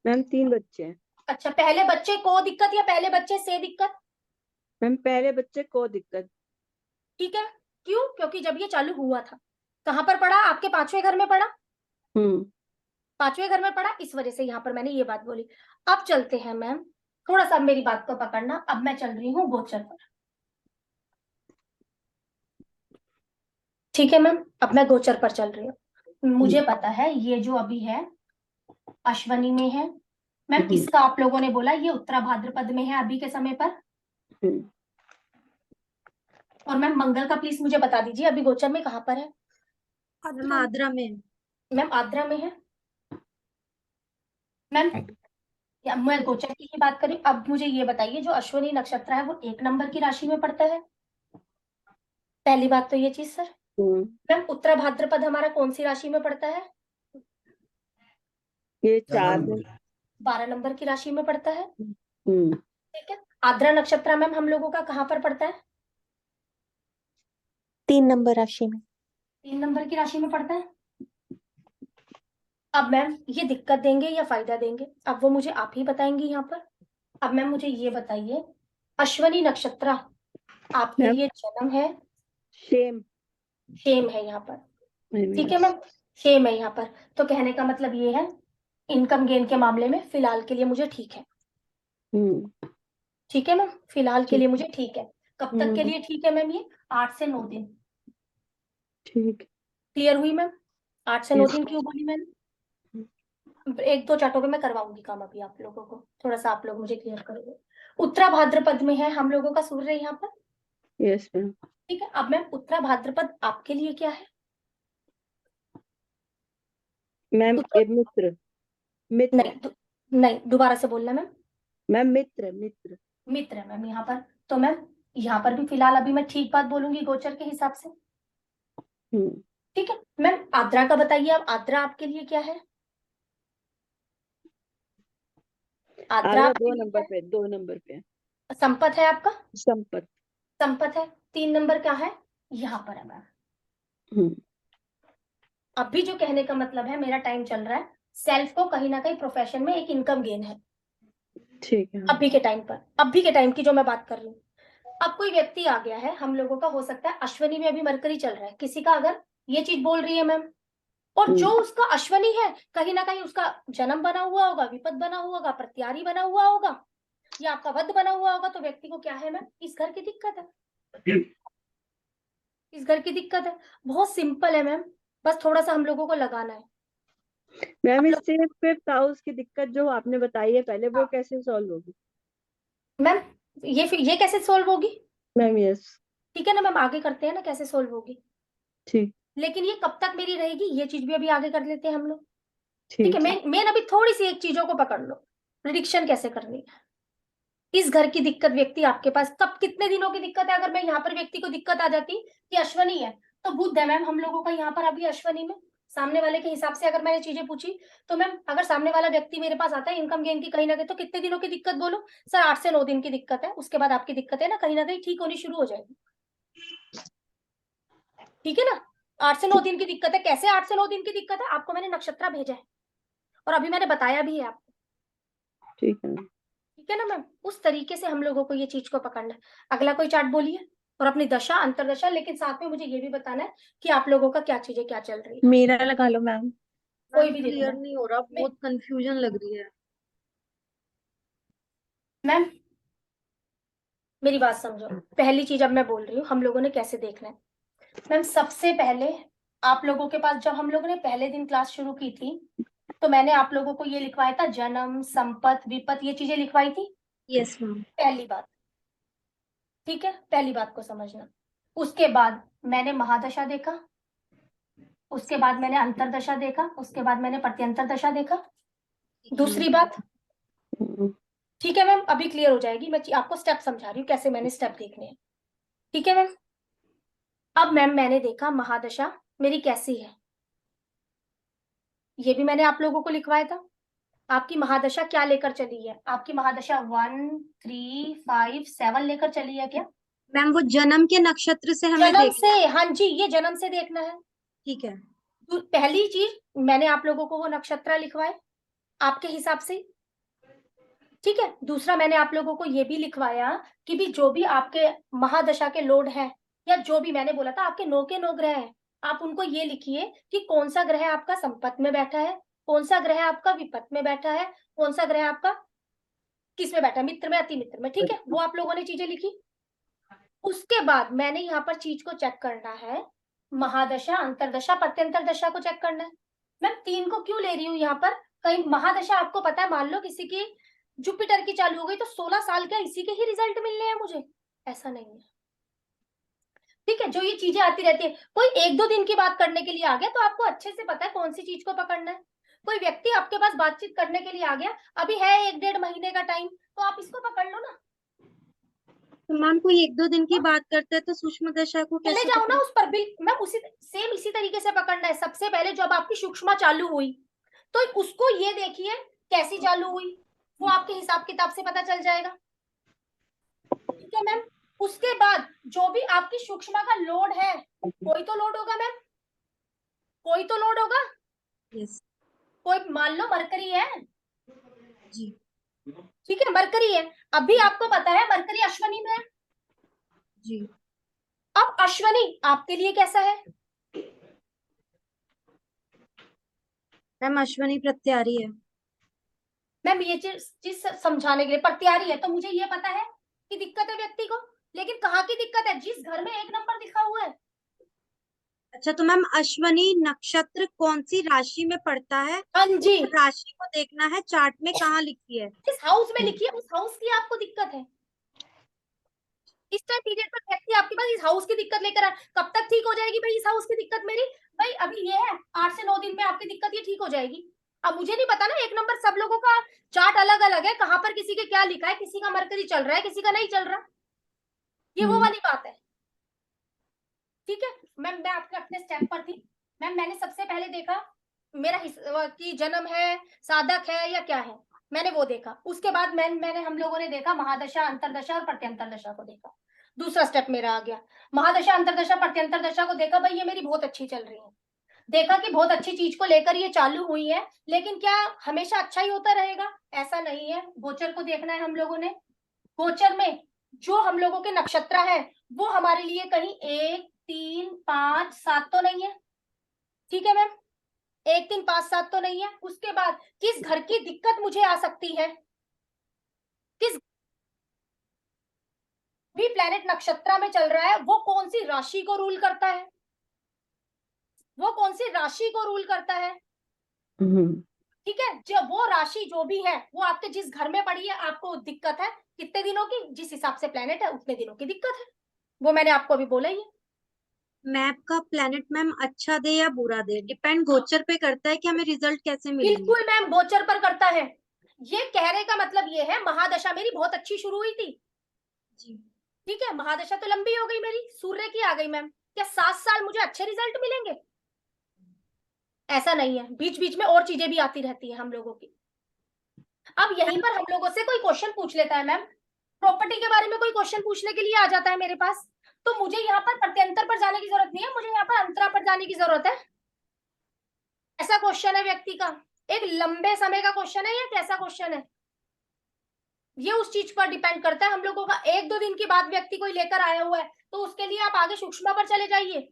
मैम 3 बच्चे हैं। अच्छा, पहले बच्चे को दिक्कत या पहले बच्चे से दिक्कत? मैम पहले बच्चे को दिक्कत। ठीक है, क्यों? क्योंकि जब ये चालू हुआ था कहाँ पर पड़ा? आपके 5वें घर में पड़ा। 5वें घर में पड़ा, इस वजह से यहाँ पर मैंने ये बात बोली। अब चलते हैं मैम, थोड़ा सा मेरी बात को पकड़ना। अब मैं चल रही हूँ गोचर पर, ठीक है मैम। अब मैं गोचर पर चल रही हूँ। मुझे पता है ये जो अभी है अश्वनी में है मैम। इसका आप लोगों ने बोला ये उत्तरा भाद्रपद में है अभी के समय पर। और मैम मंगल का प्लीज मुझे बता दीजिए अभी गोचर में कहाँ पर है? मैम आद्रा में। मैम आद्रा में है मैम। या मैं गोचर की ही बात करी। अब मुझे ये बताइए जो अश्विनी नक्षत्र है वो 1 नंबर की राशि में पड़ता है। पहली बात तो ये चीज सर। मैम उत्तरा भाद्रपद हमारा कौन सी राशि में पड़ता है? ये 4 12 नंबर की राशि में पड़ता है। हम्म ठीक है। आद्रा नक्षत्र मैम हम लोगों का कहाँ पर पड़ता है? 3 नंबर राशि में। 3 नंबर की राशि में पड़ता है। अब मैम ये दिक्कत देंगे या फायदा देंगे, अब वो मुझे आप ही बताएंगी यहाँ पर। अब मैम मुझे ये बताइए अश्वनी नक्षत्र आपके मैम लिए जन्म है, सेम सेम है यहाँ पर। ठीक है मैम, सेम है यहाँ पर। तो कहने का मतलब ये है इनकम गेन के मामले में फिलहाल के लिए मुझे ठीक है। ठीक है मैम, फिलहाल के लिए मुझे ठीक है। कब तक के लिए ठीक है मैम? ये 8 से 9 दिन। ठीक। क्लियर हुई मैम? 8 से 9 Yes. दिन क्यों बोली मैंने? 1-2 चार्टों में मैं करवाऊंगी काम अभी आप लोगों को, थोड़ा सा आप लोग मुझे क्लियर करोगे। उत्तरा भाद्रपद में है हम लोगों का सूर्य यहाँ पर। Yes ma'am. ठीक है। अब मैम उत्तरा भाद्रपद आपके लिए क्या है? मैम मित्र मित्र नहीं दोबारा से बोलना मैम। मैम मित्र मित्र मित्र है मैम यहाँ पर। तो मैम यहाँ पर भी फिलहाल अभी मैं ठीक बात बोलूंगी गोचर के हिसाब से। ठीक है मैम। आद्रा का बताइए, अब आद्रा आपके लिए क्या है? आद्रा 2 नंबर पे 2 नंबर पे संपत है आपका। संपत। संपत है। 3 नंबर क्या है? यहाँ पर है मैम। अभी जो कहने का मतलब है मेरा टाइम चल रहा है सेल्फ को कहीं ना कहीं प्रोफेशन में एक इनकम गेन है। ठीक है। अभी के टाइम पर, अभी के टाइम की जो मैं बात कर रही हूँ। अब कोई व्यक्ति आ गया है हम लोगों का, हो सकता है अश्विनी में अभी मरकरी चल रहा है, किसी का अगर ये चीज बोल रही है मैम, और जो उसका अश्विनी है कहीं ना कहीं उसका जन्म बना हुआ होगा, विपद बना हुआ होगा, प्रत्यारी बना हुआ होगा, या आपका वध बना हुआ होगा, तो व्यक्ति को क्या है मैम? इस घर की दिक्कत है। इस घर की दिक्कत है, बहुत सिंपल है मैम, बस थोड़ा सा हम लोगों को लगाना है। मैम इससे 5th हाउस की दिक्कत जो आपने बताई है पहले वो कैसे सॉल्व होगी? मैम ये कैसे सोल्व होगी? Ma'am yes. ठीक है ना मैम, आगे करते हैं ना कैसे सोल्व होगी। ठीक। लेकिन ये कब तक मेरी रहेगी ये चीज भी अभी आगे कर लेते हैं हम लोग। ठीक है मेन अभी थोड़ी सी एक चीजों को पकड़ लो, प्रिडिक्शन कैसे करनी है। इस घर की दिक्कत व्यक्ति आपके पास कब कितने दिनों की दिक्कत है? अगर मैं यहाँ पर व्यक्ति को दिक्कत आ जाती कि अश्वनी है, तो बुध है मैम हम लोगों का यहाँ पर अभी अश्वनी में। सामने वाले के हिसाब से अगर मैंने चीजें पूछी तो मैम अगर सामने वाला व्यक्ति मेरे पास आता है इनकम गेन की कहीं ना कहीं, तो कितने दिनों की दिक्कत बोलो सर? 8 से 9 दिन की दिक्कत है। उसके बाद आपकी दिक्कत है ना कहीं ठीक होनी शुरू हो जाएगी। ठीक है ना, 8 से 9 दिन की दिक्कत है। कैसे 8 से 9 दिन की दिक्कत है? आपको मैंने नक्षत्र भेजा है और अभी मैंने बताया भी है आपको। ठीक है ना मैम, उस तरीके से हम लोगों को ये चीज को पकड़ना है। अगला कोई चार्ट बोलिए और अपनी दशा अंतरदशा, लेकिन साथ में मुझे ये भी बताना है कि आप लोगों का क्या चीजें क्या चल रही है। मेरा लगा लो मैम। कोई भी क्लियर नहीं हो रहा, बहुत कंफ्यूजन लग रही है मैम। मेरी बात समझो, पहली चीज अब मैं बोल रही हूँ हम लोगों ने कैसे देखना है। मैम सबसे पहले आप लोगों के पास जब हम लोगों ने पहले दिन क्लास शुरू की थी तो मैंने आप लोगों को ये लिखवाया था जन्म, संपत, विपत, ये चीजें लिखवाई थी। Yes ma'am. पहली बात, ठीक है, पहली बात को समझना। उसके बाद मैंने महादशा देखा, उसके बाद मैंने अंतरदशा देखा, उसके बाद मैंने प्रत्यंतर दशा देखा। दूसरी बात, ठीक है मैम, अभी क्लियर हो जाएगी, मैं आपको स्टेप समझा रही हूँ कैसे मैंने स्टेप देखने हैं। ठीक है मैम। अब मैम मैंने देखा महादशा मेरी कैसी है, ये भी मैंने आप लोगों को लिखवाया था। आपकी महादशा क्या लेकर चली है? आपकी महादशा 1, 3, 5, 7 लेकर चली है क्या? मैम वो जन्म के नक्षत्र से हमें जन्म देखना से, हाँ जी, ये जन्म से देखना है। ठीक है। तो पहली चीज मैंने आप लोगों को वो नक्षत्र लिखवाए आपके हिसाब से। ठीक है। दूसरा मैंने आप लोगों को ये भी लिखवाया कि भी जो भी आपके महादशा के लोड हैं या जो भी मैंने बोला था, आपके 9 के 9 ग्रह हैं, आप उनको ये लिखिए कि कौन सा ग्रह आपका संपत्ति में बैठा है, कौन सा ग्रह आपका विपत्ति में बैठा है, कौन सा ग्रह आपका किस में बैठा है, मित्र में, अति मित्र में। ठीक है, वो आप लोगों ने चीजें लिखी। उसके बाद मैंने यहाँ पर चीज को चेक करना है, महादशा, अंतरदशा, प्रत्यंतर दशा को चेक करना है। मैं 3 को क्यों ले रही हूँ यहाँ पर? कहीं महादशा आपको पता है, मान लो किसी की जुपिटर की चालू हो गई तो 16 साल का इसी के ही रिजल्ट मिलने हैं मुझे, ऐसा नहीं है। ठीक है, जो ये चीजें आती रहती है, कोई 1-2 दिन की बात करने के लिए आ गया तो आपको अच्छे से पता है कौन सी चीज को पकड़ना है। कोई व्यक्ति आपके पास बातचीत करने के लिए आ गया, अभी है 1-1.5 महीने का टाइम, तो आप इसको पकड़ लो ना। तो मैम कोई 1-2 दिन की बात करते हैं तो सूक्ष्म दशा को चले कैसे जाओ ना उस पर, बिल मैम इसी तरीके से पकड़ना है। सबसे पहले जब आपकी सूक्ष्म चालू हुई तो उसको ये देखिए कैसी चालू हुई, वो आपके हिसाब किताब से पता चल जाएगा। ठीक है मैम, उसके बाद जो भी आपकी सूक्ष्म का लोड है, कोई तो लोड होगा मैम, कोई तो लोड होगा। यस कोई मान लो मरकरी है, जी ठीक है, मरकरी है, अभी आपको पता है मरकरी अश्विनी में है। जी अब अश्विनी आपके लिए कैसा है? मैम अश्विनी प्रत्यारी है। मैम ये चीज समझाने के लिए, प्रत्यारी है तो मुझे ये पता है कि दिक्कत है व्यक्ति को, लेकिन कहाँ की दिक्कत है? जिस घर में 1 नंबर लिखा हुआ है। अच्छा तो मैम अश्विनी नक्षत्र कौन सी राशि में पड़ता है? हाँ जी, राशि को देखना है, चार्ट में कहाँ लिखी है। जिस हाउस में लिखी है उस हाउस की आपको दिक्कत है। इस टाइम पीरियड पर व्यक्ति आपके पास इस हाउस की दिक्कत लेकर आए, कब तक ठीक हो जाएगी भाई इस हाउस की दिक्कत मेरी? भाई अभी ये है 8 से 9 दिन में आपकी दिक्कत ये ठीक हो जाएगी। अब मुझे नहीं पता ना, 1 नंबर सब लोगों का चार्ट अलग अलग है, कहाँ पर किसी के क्या लिखा है, किसी का मरकरी चल रहा है, किसी का नहीं चल रहा, ये वो वाली बात है। ठीक है मैम, मैं आपके अपने स्टेप पर थी मैम। मैंने सबसे पहले देखा मेरा कि जन्म है, साधक है या क्या है, मैंने वो देखा। उसके बाद मैंने हम लोगों ने देखा महादशा, अंतरदशा और प्रत्यंतर दशा को देखा। दूसरा स्टेप मेरा आ गया, महादशा, अंतरदशा, प्रत्यंतर दशा को देखा, भाई ये मेरी बहुत अच्छी चल रही है। देखा कि बहुत अच्छी चीज को लेकर ये चालू हुई है, लेकिन क्या हमेशा अच्छा ही होता रहेगा? ऐसा नहीं है। गोचर को देखना है हम लोगों ने। गोचर में जो हम लोगों के नक्षत्र है वो हमारे लिए कहीं 1, 3, 5, 7 तो नहीं है। ठीक है मैम, 1, 3, 5, 7 तो नहीं है। उसके बाद किस घर की दिक्कत मुझे आ सकती है, किस भी प्लेनेट नक्षत्र में चल रहा है, वो कौन सी राशि को रूल करता है, वो कौन सी राशि को रूल करता है। ठीक है, जब वो राशि जो भी है वो आपके जिस घर में पड़ी है, आपको दिक्कत है कितने दिनों की, जिस हिसाब से प्लेनेट है उतने दिनों की दिक्कत है, वो मैंने आपको अभी बोला ही है। मैप का प्लेनेट मैम अच्छा दे या बुरा दे, डिपेंड गोचर पे करता है कि हमें रिजल्ट कैसे मिलेंगे। बिल्कुल मैम, गोचर पर करता है। ये कहने का मतलब ये है, महादशा मेरी बहुत अच्छी शुरू हुई थी, जी ठीक है, महादशा तो लंबी हो गई मेरी, सूर्य की आ गई मैम, क्या 7 साल मुझे अच्छे रिजल्ट मिलेंगे? ऐसा नहीं है, बीच बीच में और चीजें भी आती रहती है हम लोगों की। अब यहीं पर हम लोगों से कोई क्वेश्चन पूछ लेता है मैम, प्रॉपर्टी के बारे में कोई क्वेश्चन पूछने के लिए आ जाता है मेरे पास, तो मुझे यहाँ पर प्रत्यंतर पर जाने की जरूरत नहीं है, मुझे यहाँ पर अंतरा पर जाने की जरूरत है। ऐसा क्वेश्चन है व्यक्ति का, एक लंबे समय का क्वेश्चन है या कैसा क्वेश्चन है, ये उस चीज पर डिपेंड करता है हम लोगों का। 1-2 दिन की बात व्यक्ति कोई लेकर आया हुआ है तो उसके लिए आप आगे सूक्ष्म पर चले जाइए।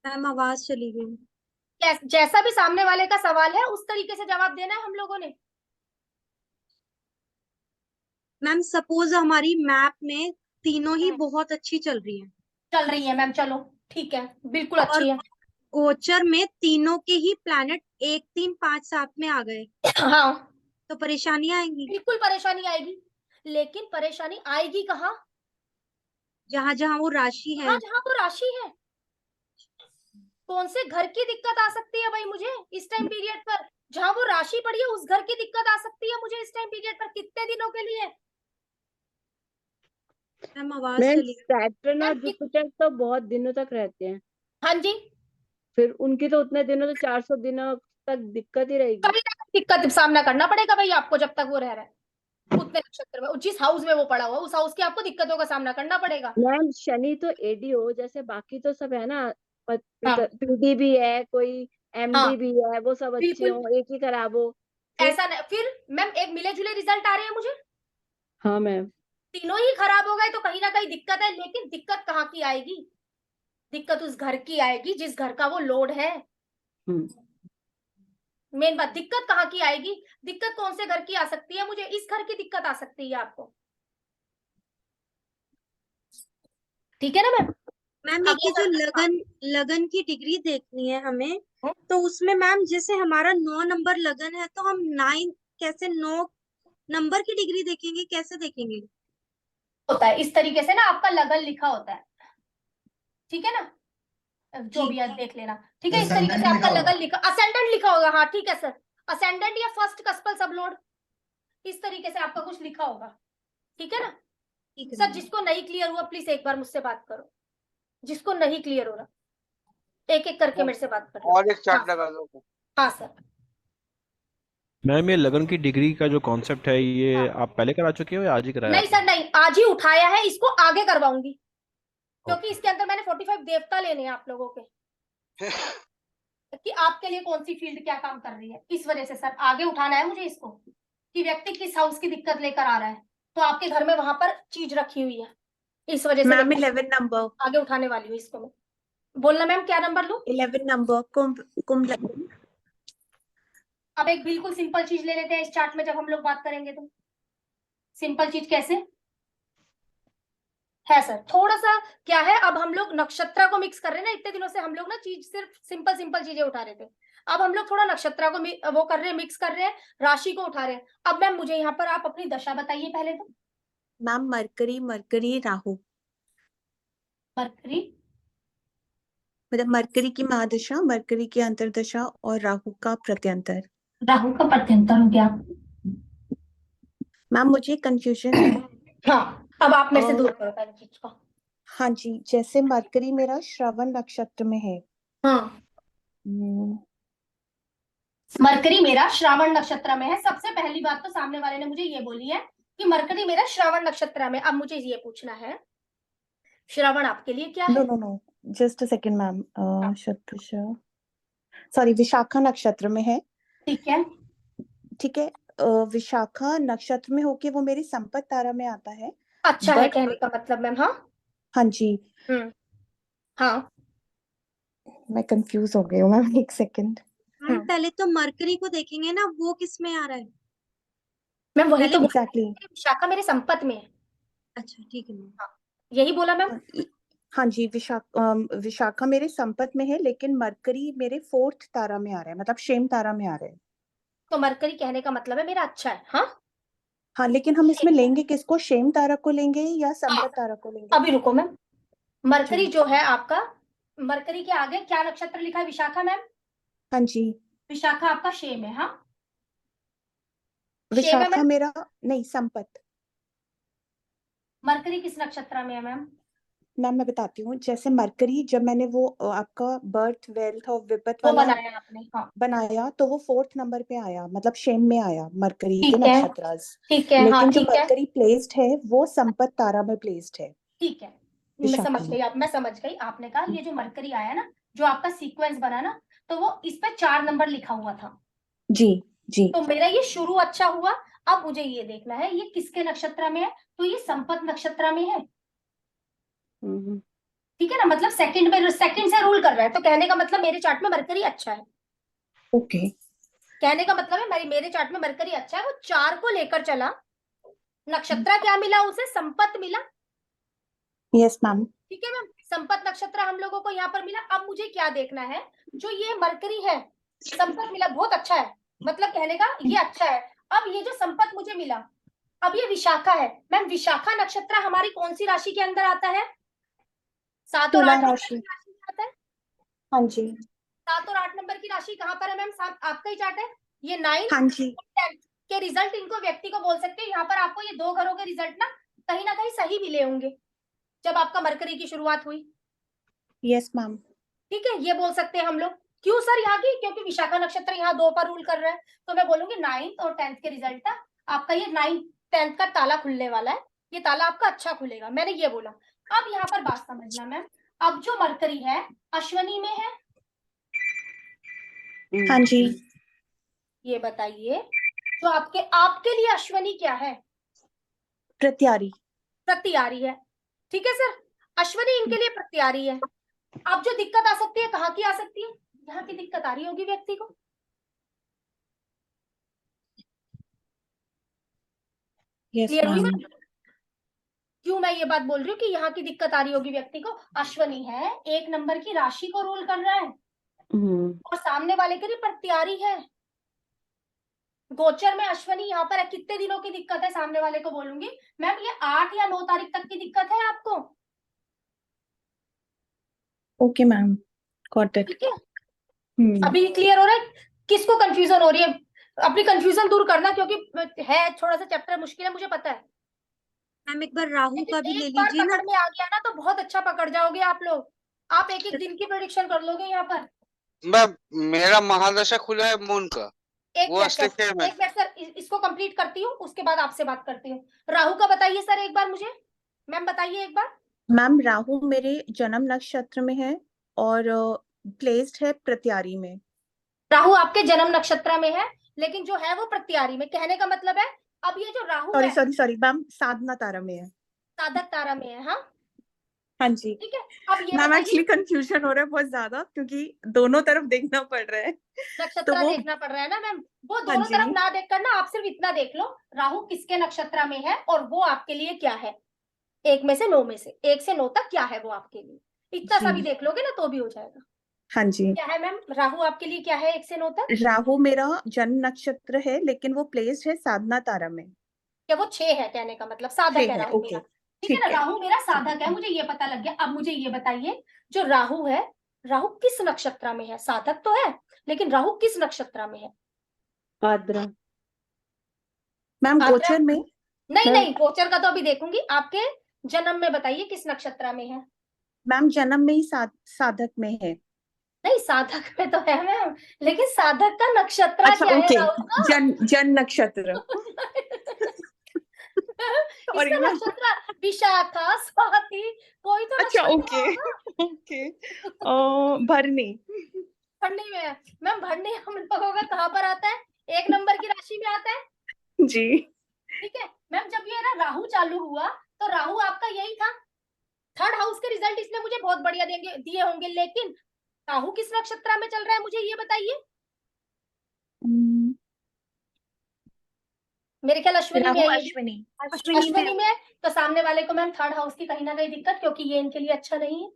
मैम आवाज चली गई। जैसा भी सामने वाले का सवाल है उस तरीके से जवाब देना है हम लोगों ने। मैम सपोज हमारी मैप में तीनों ही बहुत अच्छी चल रही है, चल रही है मैम, चलो ठीक है, बिल्कुल और अच्छी है। गोचर में तीनों के ही प्लैनेट 1, 3, 5, 7 में आ गए हाँ तो परेशानी आएंगी। बिल्कुल परेशानी आएगी, लेकिन परेशानी आएगी कहाँ? जहां जहां वो राशि है। हाँ, जहाँ वो राशि है। कौन से घर की दिक्कत आ सकती है भाई मुझे इस टाइम पीरियड पर? जहाँ वो राशि पड़ी है उस घर की दिक्कत आ सकती है मुझे इस टाइम पीरियड पर, कितने दिनों के लिए? मैम आवाज मैम चली गई। सैटर्न और मैम, जुपिटर तो बहुत दिनों तक रहते हैं, हाँ जी, फिर उनकी तो उतने दिनों तो 400 दिनों तक दिक्कत ही रहेगी। कभी ना कभी दिक्कत सामना करना पड़ेगा भाई आपको, जब तक वो रह रहा है उतने नक्षत्र में, जिस हाउस में वो पड़ा हुआ है उस हाउस की आपको दिक्कतों का सामना करना पड़ेगा। मैम शनि तो एडीओ जैसे बाकी तो सब है ना, हाँ पीडी भी है, कोई एमडी हाँ भी है, वो सब अच्छे बिल्कुल, हो, एक ही करावो फिर। ऐसा नहीं। फिर मैम एक मिले जुले रिजल्ट आ रहे हैं मुझे, हाँ मैम। तीनों ही खराब हो गए तो कहीं ना कहीं दिक्कत है, लेकिन दिक्कत कहाँ की आएगी? दिक्कत उस घर की आएगी जिस घर का वो लोड है। मेन बात दिक्कत कहाँ की आएगी? दिक्कत कौन से घर की आ सकती है? मुझे इस घर की दिक्कत आ सकती है आपको, ठीक है ना मैम? मैम एक ये अगला जो सवाल। लगन लगन की डिग्री देखनी है हमें, हाँ, तो उसमें मैम जैसे हमारा 9 नंबर लगन है तो हम 9 कैसे 9 नंबर की डिग्री देखेंगे, कैसे देखेंगे? होता है इस तरीके से ना, आपका लगन लिखा होता है, ठीक है ना? जो ठीक भी आप देख लेना, ठीक है? इस तरीके असेंडेंट से आपका लिखा होगा। लगन लिखा, असेंडेंट लिखा होगा, हाँ ठीक है सर। असेंडेंट या फर्स्ट कस्पल सबलोड, इस तरीके से आपका कुछ लिखा होगा, ठीक है ना? ठीक है सर मैम। जिसको नहीं क्लियर हुआ प्लीज एक बार मुझसे बात करो, जिसको नहीं क्लियर हो रहा एक एक करके मेरे से बात कर लो। और एक चार्ट हाँ लगा दो। हाँ सर। मैम ये लगन की डिग्री का जो कॉन्सेप्ट है ये हाँ। आप पहले करा चुके हो या आज ही कराया नहीं सर आपने? नहीं, आज ही उठाया है, इसको आगे करवाऊंगी, क्योंकि ओके। इसके अंदर मैंने 45 देवता लेने हैं आप लोगों के, कि आपके लिए कौन सी फील्ड क्या काम कर रही है। इस वजह से सर आगे उठाना है मुझे इसको, कि व्यक्ति किस हाउस की दिक्कत लेकर आ रहा है, तो आपके घर में वहां पर चीज रखी हुई है, इस वजह से मैम मैं 11 नंबर, आगे उठाने वाली हूँ इसको। मैं बोलना मैम क्या नंबर लूं? 11 नंबर कुंभ कुंभ लगन। अब एक बिल्कुल सिंपल चीज ले लेते हैं इस चार्ट में, जब हम लोग बात करेंगे तो सिंपल चीज कैसे है सर? थोड़ा सा क्या है, अब हम लोग नक्षत्र को मिक्स कर रहे हैं ना, इतने दिनों से हम लोग ना चीज सिर्फ सिंपल सिंपल चीजें उठा रहे थे, अब हम लोग थोड़ा नक्षत्र को वो कर रहे हैं, मिक्स कर रहे हैं, राशि को उठा रहे हैं। अब मैम मुझे यहाँ पर आप अपनी दशा बताइए पहले तो। Ma'am mercury mercury Rahu, mercury, मतलब मरकरी की महादशा, मरकरी की अंतर्दशा और राहु का प्रत्यंतर। राहु का प्रत्यंतर हो गया। मैम मुझे कंफ्यूजन है। हाँ अब आप मेरे से अ, दूर करो पहले चीज को। हाँ जी, जैसे मरकरी मेरा श्रवण नक्षत्र में है। हाँ हम्म, मरकरी मेरा श्रावण नक्षत्र में है। सबसे पहली बात तो सामने वाले ने मुझे ये बोली है कि मरकरी मेरा श्रावण नक्षत्र में। अब मुझे ये पूछना है श्रावण आपके लिए क्या नो है? No no, just a second ma'am. हाँ, सॉरी, विशाखा नक्षत्र में है। ठीक है। ठीक है। विशाखा नक्षत्र में होके वो मेरी संपत तारा में आता है। अच्छा है बट कहने का मतलब मैम। हाँ हाँ जी, हाँ मैं कंफ्यूज हो गई हूँ मैम, एक सेकंड। मैम पहले तो मरकरी को देखेंगे ना, वो किस में आ रहा है? मैम वही पहले तो एग्जैक्टली। विशाखा मेरे संपत में है। अच्छा ठीक है मैम। हाँ यही बोला मैम। हाँ जी, विशाखा मेरे संपत में है, लेकिन मरकरी मेरे फोर्थ तारा में आ रहा है, मतलब शेम तारा में आ रहा है। तो मरकरी कहने का मतलब है मेरा अच्छा है। हाँ हाँ, लेकिन हम इसमें लेंगे किसको, शेम तारा को लेंगे या संपत तारा को लेंगे? अभी रुको मैम। मरकरी जी जो है आपका, मरकरी के आगे क्या नक्षत्र लिखा है? विशाखा मैम। हाँ जी। विशाखा आपका शेम है। हाँ शेम है विशाखा मैम। मेरा, नहीं, संपत। मरकरी किस नक्षत्र में है मैम? मैम मैं बताती हूँ, जैसे मरकरी जब मैंने वो आपका बर्थ वेल्थ और विपत वो वाला बनाया आपने। हाँ बनाया तो वो फोर्थ नंबर पे आया, मतलब शेम में आया मरकरी के ठीक है, नक्षत्र। ठीक है। हाँ लेकिन जो ठीक है, मरकरी प्लेस्ड है वो संपत तारा में प्लेस्ड है, ठीक है। मैं विशाखा समझ में। गई, आप मैं समझ गई। आपने कहा ये जो मरकरी आया ना, जो आपका सीक्वेंस बना ना, तो वो इस पे 4 नंबर लिखा हुआ था। जी जी। तो मेरा ये शुरू अच्छा हुआ। अब मुझे ये देखना है ये किसके नक्षत्र में है, तो ये संपत नक्षत्र में है। हम्म, ठीक है ना? मतलब सेकंड से रूल कर रहा है, तो कहने का मतलब मेरे चार्ट में मरकरी अच्छा है। ओके। कहने का मतलब है मेरे चार्ट में मरकरी अच्छा है। वो 4 को लेकर चला, नक्षत्र क्या मिला उसे? संपत मिला। Yes ma'am. ठीक है मैम, संपत नक्षत्र हम लोगों को यहाँ पर मिला। अब मुझे क्या देखना है, जो ये मरकरी है, संपत मिला, बहुत अच्छा है, मतलब कहने का ये अच्छा है। अब ये जो संपत मुझे मिला, अब ये विशाखा है। मैम विशाखा नक्षत्र हमारी कौन सी राशि के अंदर आता है? 7 और तुला 8 नंबर राशि। की राशि में आता है। हाँ जी। 7 और 8 नंबर की राशि कहाँ पर है मैम? आपका ही चार्ट है ये। 9 हाँ जी। 10 के रिजल्ट इनको व्यक्ति को बोल सकते हैं। यहाँ पर आपको ये 2 घरों के रिजल्ट ना कहीं सही मिले होंगे जब आपका मरकरी की शुरुआत हुई। Yes ma'am. ठीक है, ये बोल सकते हैं हम लोग। क्यों सर यहाँ की? क्योंकि विशाखा नक्षत्र यहाँ 2 पर रूल कर रहा है, तो मैं बोलूंगी 9th और 10th के रिजल्ट था आपका ये 9th 10th का ताला खुलने वाला है। ये ताला आपका अच्छा खुलेगा, मैंने ये बोला। अब यहाँ पर बात समझना मैम, अब जो मरकरी है अश्वनी में है। हाँ जी। ये बताइए जो आपके लिए अश्वनी क्या है? प्रत्यारी। प्रत्यारी है। ठीक है सर, अश्वनी इनके लिए प्रत्यारी है। अब जो दिक्कत आ सकती है कहाँ की आ सकती है, यहाँ की दिक्कत आ रही होगी व्यक्ति को। यस क्लियर हुई मैम। मैम? क्यों मैं ये बात बोल रही हूँ कि यहाँ की दिक्कत आ रही होगी व्यक्ति को। अश्वनी है, 1 नंबर की राशि को रूल कर रहा है और सामने वाले के लिए प्रत्यारी है। गोचर में अश्वनी यहाँ पर है। कितने दिनों की दिक्कत है सामने वाले को बोलूंगी मैम, ये 8 या 9 तारीख तक की दिक्कत है आपको। Okay ma'am, got it. ठीक है, अभी क्लियर हो रहा है? किसको कंफ्यूजन हो रही है? अपनी कंफ्यूजन दूर करना, क्योंकि है थोड़ा सा चैप्टर मुश्किल है, मुझे पता है। मैम एक बार राहु लेकिन का भी ले एक बार लीजिए ना। पकड़ में आ गया ना तो बहुत अच्छा पकड़ जाओगे आप लोग। आप एक एक दिन की प्रेडिक्शन कर लोगे यहाँ पर। मैम मेरा महादशा खुला है मून का, एक वो मिनट असली सर, फेम है। एक मिनट सर, इसको कंप्लीट करती हूँ, उसके बाद आपसे बात करती हूँ। राहु का बताइए सर एक बार मुझे। मैम बताइए एक बार। मैम राहु मेरे जन्म नक्षत्र में है और प्लेस्ड है प्रत्यारी में। राहु आपके जन्म नक्षत्र में है, लेकिन जो है वो प्रत्यारी में। कहने का मतलब है, अब ये जो राहु सॉरी है सॉरी सॉरी मैम, साधना तारा में है। साधक तारा में है। हाँ हाँ जी ठीक है, अब ये मैम, बताइए, एक्चुअली कंफ्यूजन हो रहा है बहुत ज्यादा क्योंकि दोनों तरफ देखना पड़ रहा है। तो नक्षत्र वो देखना पड़ रहा है ना मैम। वो हाँ दोनों जी तरफ ना देखकर ना, आप सिर्फ इतना देख लो राहु किसके नक्षत्र में है और वो आपके लिए क्या है। 1 में से 9 में से 1 से 9 तक क्या है वो आपके लिए, इतना सा भी जी। देख लोगे ना तो भी हो जाएगा। हाँ जी, क्या है मैम राहु आपके लिए, क्या है 1 से 9 तक? राहु मेरा जन्म नक्षत्र है लेकिन वो प्लेस्ड है साधना तारा में। क्या वो 6 है? कहने का मतलब साधक 6 है है, राहु ओके मेरा। ठीक है ना, ठीक है। राहु मेरा साधक है, मुझे ये पता लग गया। अब मुझे ये बताइए, जो राहु है, राहु किस नक्षत्र में है? साधक तो है, लेकिन राहु किस नक्षत्र में है? आद्रा। मैम आद्रा? गोचर में नहीं नहीं, गोचर का तो अभी देखूंगी। आपके जन्म में बताइए किस नक्षत्र में है। मैम जन्म में ही साधक में है। नहीं, साधक में तो है मैम, लेकिन साधक का नक्षत्र अच्छा क्या है ओके, राहु का? जन नक्षत्र इसका सॉरी मैम। नक्षत्र विशाखा, स्वाति, कोई तो अच्छा नक्षत्र ओके होगा। ओके, भरनी। भरनी में है मैम। भरनी हम लोगों का कहाँ पर आता है? 1 नंबर की राशि में आता है। जी ठीक है मैम, जब ये ना राहु चालू हुआ तो राहु आपका यही था। 3rd हाउस के रिजल्ट इसने मुझे बहुत बढ़िया देंगे दिए होंगे, लेकिन राहु किस नक्षत्र में चल रहा है मुझे ये बताइए। मेरे ख्याल अश्विनी में राहु है ये। अश्विनी। अश्विनी में है, तो सामने वाले को मैम 3rd हाउस की कहीं ना कहीं दिक्कत, क्योंकि ये इनके लिए अच्छा नहीं है।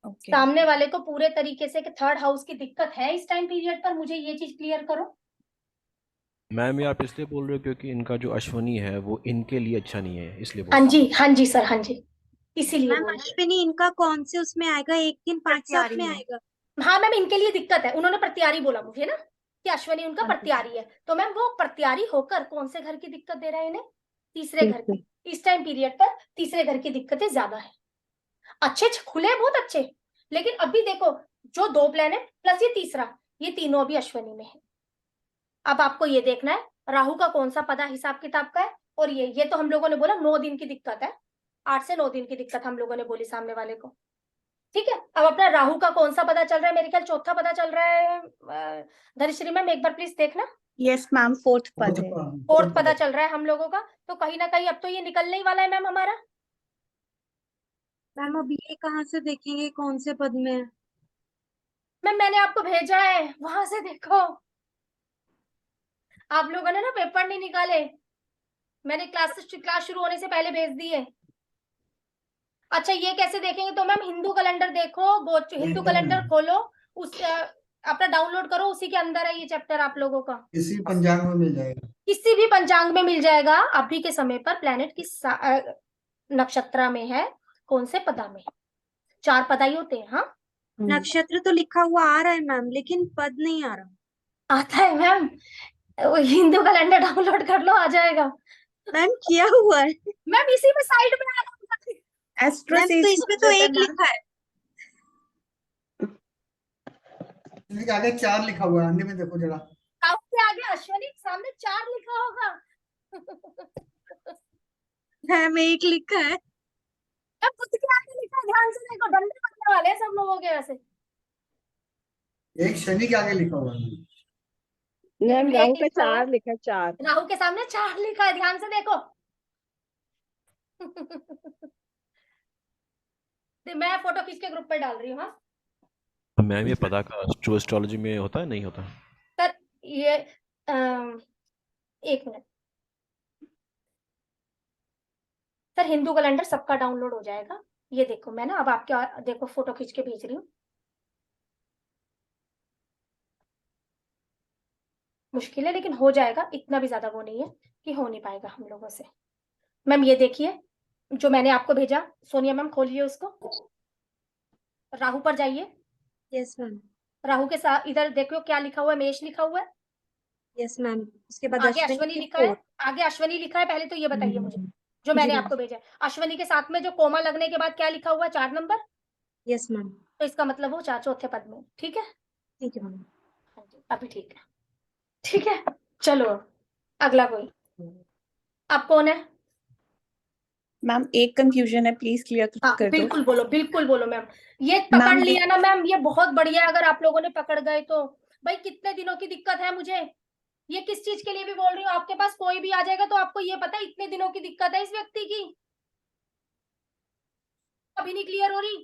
ओके सामने वाले को पूरे तरीके से 3rd हाउस की दिक्कत है इस टाइम पीरियड पर, मुझे ये चीज क्लियर करो। मैम ये आप इसलिए बोल रहे हो क्योंकि इनका जो अश्वनी है वो इनके लिए अच्छा नहीं है, इसलिए बोल हाँ रहे हो। जी, हाँ जी सर, हाँ जी, इसीलिए मैम बोल रहे अश्विनी इनका कौन से उसमें आएगा, 1 3 5 7 में आएगा? हैं। हाँ मैम, इनके लिए दिक्कत है। उन्होंने प्रत्यारी बोला मुझे ना कि अश्विनी उनका हाँ जी। प्रत्यारी है, तो मैम वो प्रत्यारी होकर कौन से घर की दिक्कत दे रहा है इन्हें? तीसरे घर की। इस टाइम पीरियड पर तीसरे घर की दिक्कतें ज्यादा है। अच्छे खुले हैं, बहुत अच्छे, लेकिन अभी देखो जो 2 प्लेनेट प्लस ये तीसरा, ये तीनों अभी अश्विनी में है। अब आपको ये देखना है राहु का कौन सा पदा हिसाब किताब का है, और ये तो हम लोगों ने बोला 9 दिन की दिक्कत है। 8 से 9 दिन की दिक्कत हम लोगों ने बोली सामने वाले को। ठीक है, अब अपना राहु का कौन सा पता चल रहा है? मेरे ख्याल चौथा पता चल रहा है। धरिश्री मैम एक बार प्लीज देखना। यस मैम, फोर्थ पद है। 4th पता चल रहा है हम लोगों का, तो कहीं ना कहीं अब तो ये निकलने ही वाला है मैम हमारा। मैम अब ये कहाँ से देखेंगे कौन से पद में है? मैम मैंने आपको भेजा है, वहां से देखो। आप लोगों ने ना पेपर नहीं निकाले, मैंने क्लास शुरू होने से पहले भेज दिए। अच्छा ये कैसे देखेंगे? तो मैम हिंदू कैलेंडर देखो, हिंदू कैलेंडर खोलो, उस अपना डाउनलोड करो, उसी के अंदर है ये चैप्टर आप लोगों का। किसी पंचांग में मिल जाएगा, किसी भी पंचांग में मिल जाएगा अभी के समय पर प्लेनेट किस नक्षत्र में है, कौन से पदा में है। 4 पदा ही होते हैं। हाँ नक्षत्र तो लिखा हुआ आ रहा है मैम, लेकिन पद नहीं आ रहा। आता है मैम, हिंदू कैलेंडर डाउनलोड कर लो, आ जाएगा। मैम किया हुआ है मैम इसी में साइड में आएगा। मैम, तो इसमें तो 1 लिखा है। इसके आगे 4 लिखा हुआ है, अंडे में देखो जरा। राहु के आगे अश्विनी, सामने 4 लिखा होगा। मैम 1 लिखा है। अब खुद के आगे लिखा है, ध्यान से देखो, डंडे पड़ने वाले हैं सब लोगों के वैसे। एक शनि के आगे लिखा हुआ है। मैम ये राहु का किसका हुआ? 4 लिखा, 4। राहु के सामने 4 लिखा है, ध्यान से देखो। मैं फोटो खींच के ग्रुप पे डाल रही हूँ। हाँ मैम ये पता का ट्रू एस्ट्रोलॉजी में होता है नहीं होता? सर, ये एक मिनट सर, हिंदू कैलेंडर सबका डाउनलोड हो जाएगा। ये देखो, मैं ना अब आपके देखो फोटो खींच के भेज रही हूँ। मुश्किल है लेकिन हो जाएगा, इतना भी ज्यादा वो नहीं है कि हो नहीं पाएगा हम लोगों से। मैम ये देखिए जो मैंने आपको भेजा, सोनिया मैम खोलिए उसको, राहु पर जाइए। Yes ma'am. राहु के साथ इधर देखो क्या लिखा हुआ है, मेष लिखा हुआ है, यस मैम, उसके बाद आगे अश्वनी फिर लिखा है, 4। आगे अश्वनी लिखा है। पहले तो ये बताइए मुझे, जो जी मैंने मैम। आपको भेजा है, अश्वनी के साथ में जो कोमा लगने के बाद क्या लिखा हुआ है, 4 नंबर, यस मैम। तो इसका मतलब वो चौथे पद में। ठीक है, ठीक है मैम। हाँ जी अभी ठीक है, ठीक है। चलो अगला कोई, आप कौन है? मैम एक कंफ्यूजन है, प्लीज क्लियर हाँ कर दो। बिल्कुल बोलो मैम। ये पकड़ मैम लिया ना मैम, ये बहुत बढ़िया है अगर आप लोगों ने पकड़ गए तो। भाई कितने दिनों की दिक्कत है मुझे, ये किस चीज के लिए भी बोल रही हूँ, आपके पास कोई भी आ जाएगा तो आपको ये पता है इतने दिनों की दिक्कत है इस व्यक्ति की, अभी नहीं क्लियर हो रही।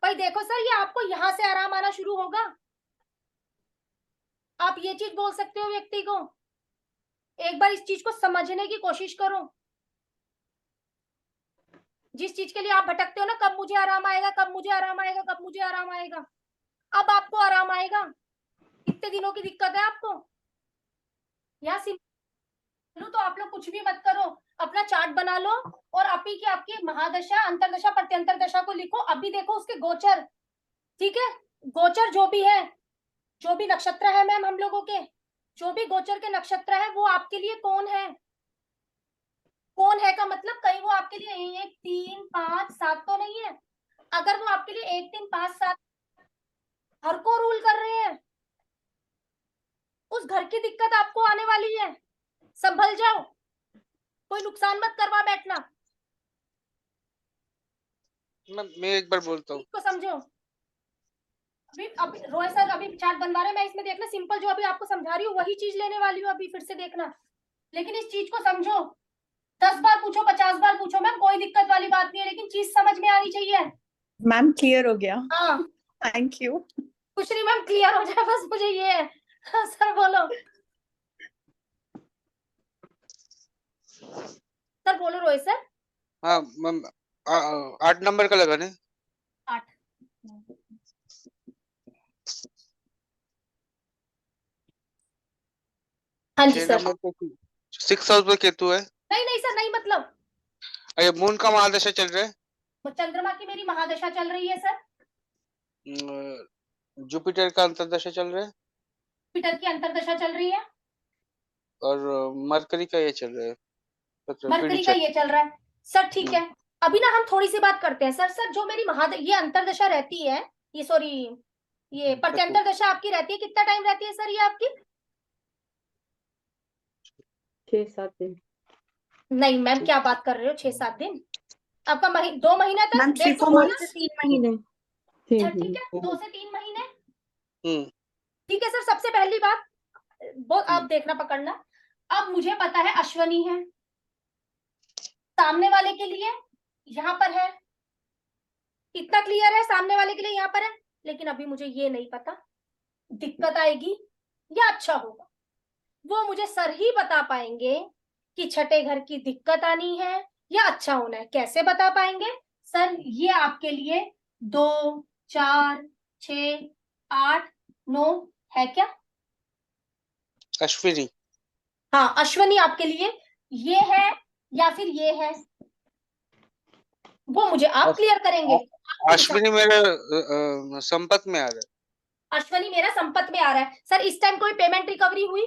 भाई देखो सर, ये आपको यहाँ से आराम आना शुरू होगा, आप ये चीज बोल सकते हो व्यक्ति को। एक बार इस चीज को समझने की कोशिश करो, जिस चीज के लिए आप भटकते हो ना, कब मुझे आराम आएगा, कब मुझे आराम आएगा, कब मुझे आराम आएगा, अब आपको आराम आएगा। कितने दिनों की दिक्कत है आपको, यहाँ तो आप लोग कुछ भी मत करो, अपना चार्ट बना लो और अभी की आपकी महादशा, अंतरदशा, प्रत्यंतर दशा को लिखो। अभी देखो उसके गोचर, ठीक है, गोचर जो भी है, जो भी नक्षत्र है मैम हम लोगों के, जो भी गोचर के नक्षत्र है वो आपके लिए कौन है। कौन है का मतलब कहीं वो आपके लिए 1 3 5 7 तो नहीं है। अगर वो आपके लिए 1 3 5 7 घर को रूल कर रहे हैं, उस घर की दिक्कत आपको आने वाली है, संभल जाओ, कोई नुकसान मत करवा बैठना। मैं एक बार बोलता हूँ। इसको समझो। अभी रोय सर अभी चार्ट बनवा रहे हैं, मैं इसमें देखना सिंपल जो अभी आपको समझा रही हूँ वही चीज लेने वाली हूँ, अभी फिर से देखना, लेकिन इस चीज को समझो। 10 बार पूछो, 50 बार पूछो मैम, कोई दिक्कत वाली बात नहीं है, लेकिन चीज समझ में आनी चाहिए। मैम क्लियर हो गया, हाँ थैंक यू। कुछ नहीं मैम, क्लियर हो जाए बस मुझे ये है। हाँ, सर बोलो, सर बोलो रोहित सर। हाँ मैम, 8 नंबर का लगा ना? 8 हाँ जी 6 सर। नंबर पे 6 हाउस पे केतु है। नहीं सर, नहीं मतलब अरे मून का महादशा चल रहा है। चंद्रमा की मेरी महादशा चल रही है सर, जुपिटर का अंतर्दशा चल रहा है जुपिटर की अंतर्दशा चल रही है, और मरकरी का ये चल रहा है, मरकरी का ये चल रहा है। सर ठीक है, अभी ना हम थोड़ी सी बात करते हैं। सर जो मेरी ये अंतर्दशा रहती है, ये सॉरी ये प्रत्यंतर दशा आपकी रहती है, कितना टाइम रहती है सर ये आपकी? 6-7 दिन। नहीं मैम क्या बात कर रहे हो, 6-7 दिन? आपका 2 महीने तक, मैम 1.5 3-4 2 2 से 3 महीने। अच्छा ठीक है, 2 से 3 महीने, ठीक है सर। सबसे पहली बात वो आप देखना पकड़ना, अब मुझे पता है अश्वनी है, सामने वाले के लिए यहाँ पर है, इतना क्लियर है, सामने वाले के लिए यहाँ पर है, लेकिन अभी मुझे ये नहीं पता दिक्कत आएगी या अच्छा होगा। वो मुझे सर ही बता पाएंगे कि छठे घर की दिक्कत आनी है या अच्छा होना है। कैसे बता पाएंगे सर? ये आपके लिए 2 4 6 8 9 है क्या? अश्विनी। हाँ अश्वनी आपके लिए ये है या फिर ये है, वो मुझे आप क्लियर करेंगे। अश्विनी मेरे संपत्त में आ रहा है। अश्वनी मेरा संपत्त में आ रहा है सर। इस टाइम कोई पेमेंट रिकवरी हुई?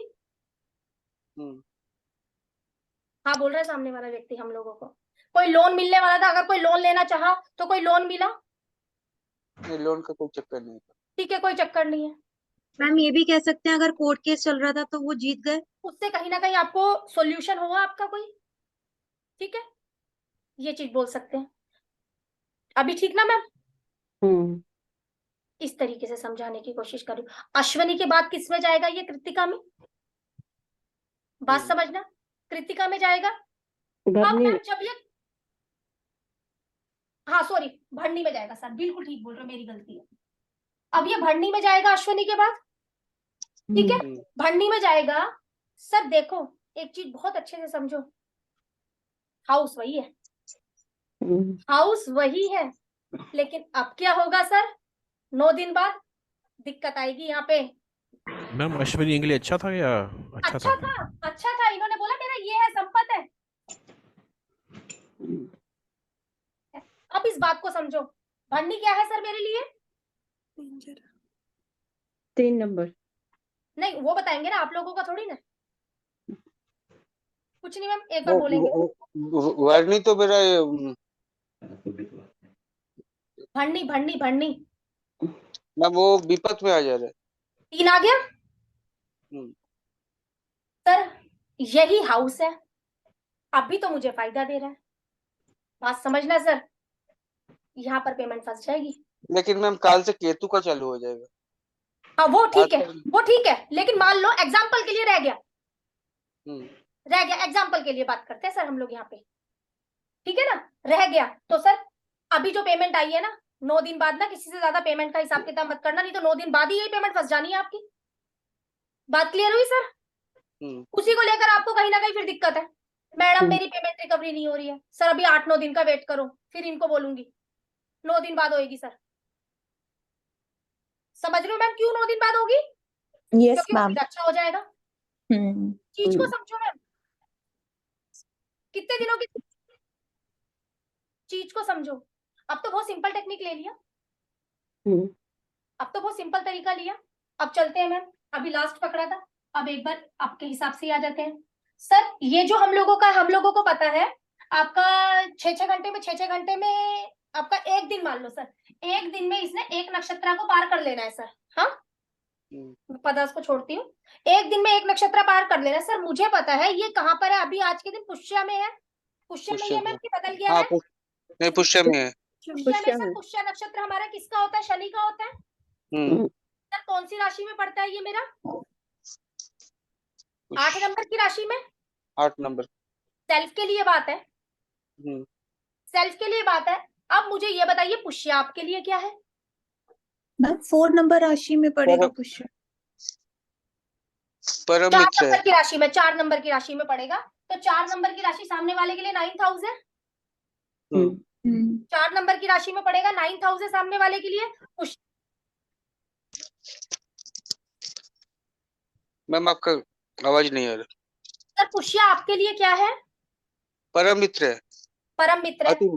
हाँ बोल रहा है सामने वाला व्यक्ति हम लोगों को, कोई लोन मिलने वाला था, अगर कोई लोन लेना चाहा तो कोई लोन मिला? नहीं, लोन का कोई चक्कर नहीं। ठीक है, कोई चक्कर नहीं है। मैम ये भी कह सकते हैं अगर कोर्ट केस चल रहा था तो वो जीत गए। उससे कहीं ना कहीं आपको सॉल्यूशन होगा आपका कोई, ठीक है, ये चीज बोल सकते हैं। अभी ठीक ना मैम? इस तरीके से समझाने की कोशिश कर रही हूँ। अश्वनी के बाद किस में जाएगा? ये कृतिका में। बात समझना, कृतिका में जाएगा। अब भरनी मैम जब ये, हाँ सॉरी, भरनी में जाएगा सर, बिल्कुल ठीक बोल रहे हो, मेरी गलती है। अब ये भरनी में जाएगा अश्वनी के बाद, ठीक है। भरनी में जाएगा सर। देखो एक चीज बहुत अच्छे से समझो, हाउस वही है, हाउस वही है, लेकिन अब क्या होगा सर? 9 दिन बाद दिक्कत आएगी यहाँ पे। मैम अश्विनी के लिए अच्छा था या अच्छा अच्छा था? था, अच्छा था। इन्होंने बोला मेरा ये है, संपत है। अब इस बात को समझो, भरनी क्या है सर मेरे लिए? 3 नंबर। नहीं वो बताएंगे ना, आप लोगों का थोड़ी ना। कुछ नहीं मैम, एक बार बोलेंगे। वर्णी तो मेरा भरनी भरनी भरनी मैम वो विपत में आ जा रहा है। 3 आ गया हम्म। सर। यही हाउस है, अभी तो मुझे फायदा दे रहा है। बात समझना सर, यहाँ पर पेमेंट फंस जाएगी। लेकिन मैम काल से केतु का चालू हो जाएगा। हाँ वो ठीक है, आजकल- वो ठीक है, लेकिन मान लो एग्जाम्पल के लिए रह गया, हम्म, रह गया, एग्जाम्पल के लिए बात करते हैं सर हम लोग यहाँ पे, ठीक है ना। रह गया तो सर अभी जो पेमेंट आई है ना, 9 दिन बाद ना किसी से ज्यादा पेमेंट का हिसाब किताब मत करना, नहीं तो 9 दिन बाद ही यही पेमेंट फंस जानी है आपकी। बात क्लियर हुई सर? उसी को लेकर आपको कहीं ना कहीं फिर दिक्कत है, मैडम मेरी पेमेंट रिकवरी नहीं हो रही है सर, अभी 8-9 दिन का वेट करो, फिर इनको बोलूंगी 9 दिन बाद होएगी सर। समझ रहे हो मैम क्यों 9 दिन बाद होगी? यस क्योंकि मैम। उम्मीद अच्छा हो जाएगा। चीज को समझो मैम, कितने दिनों की चीज को समझो। अब तो बहुत सिंपल टेक्निक ले लिया, अब तो बहुत सिंपल तरीका लिया। अब चलते हैं मैम, अभी लास्ट पकड़ा था, अब एक बार आपके हिसाब से ही आ जाते हैं सर। ये जो हम लोगों को पता है आपका 6-6 घंटे में, 6-6 घंटे में आपका एक दिन, मान लो सर एक दिन में इसने एक नक्षत्र को पार कर लेना है सर। हाँ पता उसको छोड़ती हूँ, एक दिन में एक नक्षत्र पार कर लेना है सर। मुझे पता है ये कहाँ पर है, अभी आज के दिन पुष्य में है। पुष्य में ही है मैम कि बदल गया है? नहीं पुष्य में है। पुष्य में सर, पुष्य नक्षत्र हमारा किसका होता है? शनि का होता है सर। कौन सी राशि में पड़ता है ये मेरा? 8 नंबर की राशि में। 8 नंबर। सेल्फ के लिए बात है, सेल्फ के लिए बात है। अब मुझे ये बताइए पुष्य आपके लिए क्या है? मैम 4 नंबर राशि में पड़ेगा पुष्य। परम 4 मित्र नंबर है। की राशि में, 4 नंबर की राशि में पड़ेगा। तो 4 नंबर की राशि सामने वाले के लिए 9th हाउस है। 4 नंबर की राशि में पड़ेगा, 9th हाउस है सामने वाले के लिए। पुष्य मैम आपका आवाज नहीं आ रहा। सर पुष्य आपके लिए क्या है? परम मित्र है। परम मित्र है।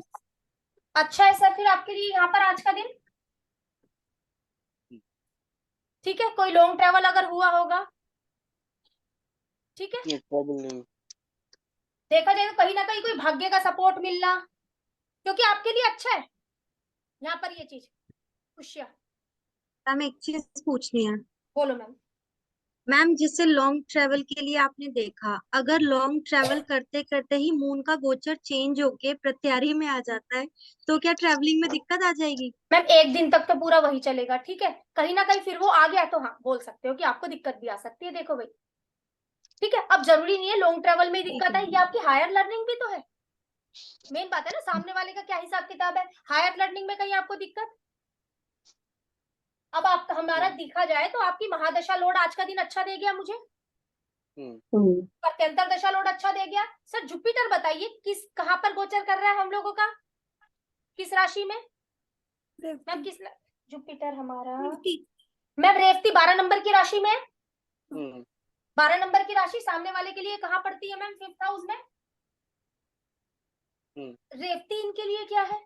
अच्छा है सर, फिर आपके लिए यहाँ पर आज का दिन ठीक है। कोई लॉन्ग ट्रेवल अगर हुआ होगा, ठीक है, प्रॉब्लम नहीं। देखा जाए तो कहीं ना कहीं कोई भाग्य का सपोर्ट मिलना, क्योंकि आपके लिए अच्छा है यहाँ पर ये चीज। पुष्य मैम एक चीज पूछनी है। बोलो मैम। मैम जैसे लॉन्ग ट्रेवल के लिए आपने देखा, अगर लॉन्ग ट्रेवल करते करते ही मून का गोचर चेंज होके प्रत्यारी में आ जाता है, तो क्या ट्रेवलिंग में दिक्कत आ जाएगी? मैम एक दिन तक तो पूरा वही चलेगा, ठीक है। कहीं ना कहीं फिर वो आ गया तो हाँ बोल सकते हो कि आपको दिक्कत भी आ सकती है। देखो भाई ठीक है, अब जरूरी नहीं है लॉन्ग ट्रेवल में ही दिक्कत है, ये आपकी हायर लर्निंग भी तो है। मेन बात है ना, सामने वाले का क्या हिसाब किताब है। हायर लर्निंग में कहीं आपको दिक्कत, अब आप हमारा दिखा जाए तो आपकी महादशा लोड आज का दिन अच्छा दे गया मुझे, प्रत्यंतर दशा लोड अच्छा दे गया सर। जुपिटर बताइए किस कहां पर गोचर कर रहा है हम लोगों का, किस राशि में मैम? जुपिटर हमारा मैम रेवती 12 नंबर की राशि में। 12 नंबर की राशि सामने वाले के लिए कहाँ पड़ती है मैम? 5th हाउस में। रेवती इनके लिए क्या है?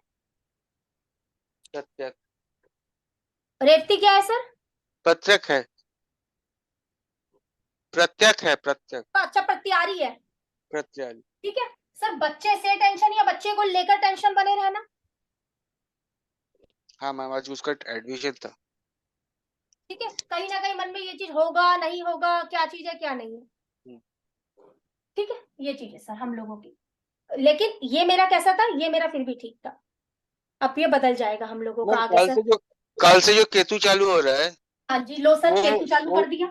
प्रत्यक। रेवती क्या है सर? प्रत्यक है। प्रत्यक है। प्रत्यक। अच्छा प्रत्यारी है, प्रत्यारी। ठीक है सर। बच्चे से टेंशन या बच्चे को लेकर टेंशन बने रहना। हाँ मैम आज उसका एडमिशन था। ठीक है, कहीं ना कहीं मन में ये चीज होगा नहीं होगा, क्या चीज है क्या नहीं है, ठीक है। ये चीज है सर हम लोगों की, लेकिन ये मेरा कैसा था, ये मेरा फिर भी ठीक था। अब ये बदल जाएगा हम लोगों का मैम आगे काल सर। से जो कल से जो केतु चालू हो रहा है हाँ जी, लो सर, वो केतु चालू वो कर दिया।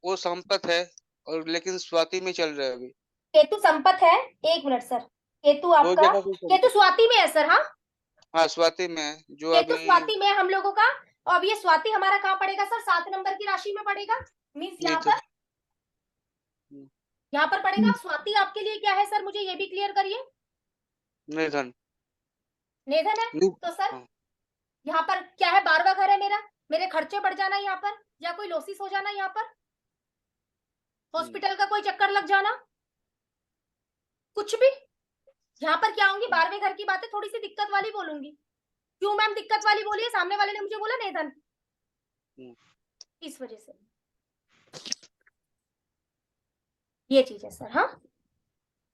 वो संपत है और लेकिन स्वाति में चल रहा है अभी। केतु संपत है, 1 मिनट सर, केतु दो आपका, जगह से केतु संपत। स्वाति में है सर। हाँ, हाँ स्वाति में है जो केतु अभी स्वाति में है हम लोगों का। और अब ये स्वाति हमारा कहाँ पड़ेगा सर? 7 नंबर की राशि में पड़ेगा, मीन्स नहीं यहाँ तो पर, यहाँ पर पड़ेगा। स्वाति आपके लिए क्या है सर? मुझे ये भी क्लियर करिए। निधन। निधन है, नि- तो सर हाँ, यहाँ पर क्या है? 12वां घर है मेरा, मेरे खर्चे बढ़ जाना यहाँ पर, या कोई लॉसिस हो जाना यहाँ पर, हॉस्पिटल का कोई चक्कर लग जाना, कुछ भी। यहाँ पर क्या होंगी? 12वें घर की बातें थोड़ी सी दिक्कत वाली बोलूंगी। क्यों मैम दिक्कत वाली बोली है? सामने वाले ने मुझे बोला निधन, इस वजह से ये चीज है सर। हाँ,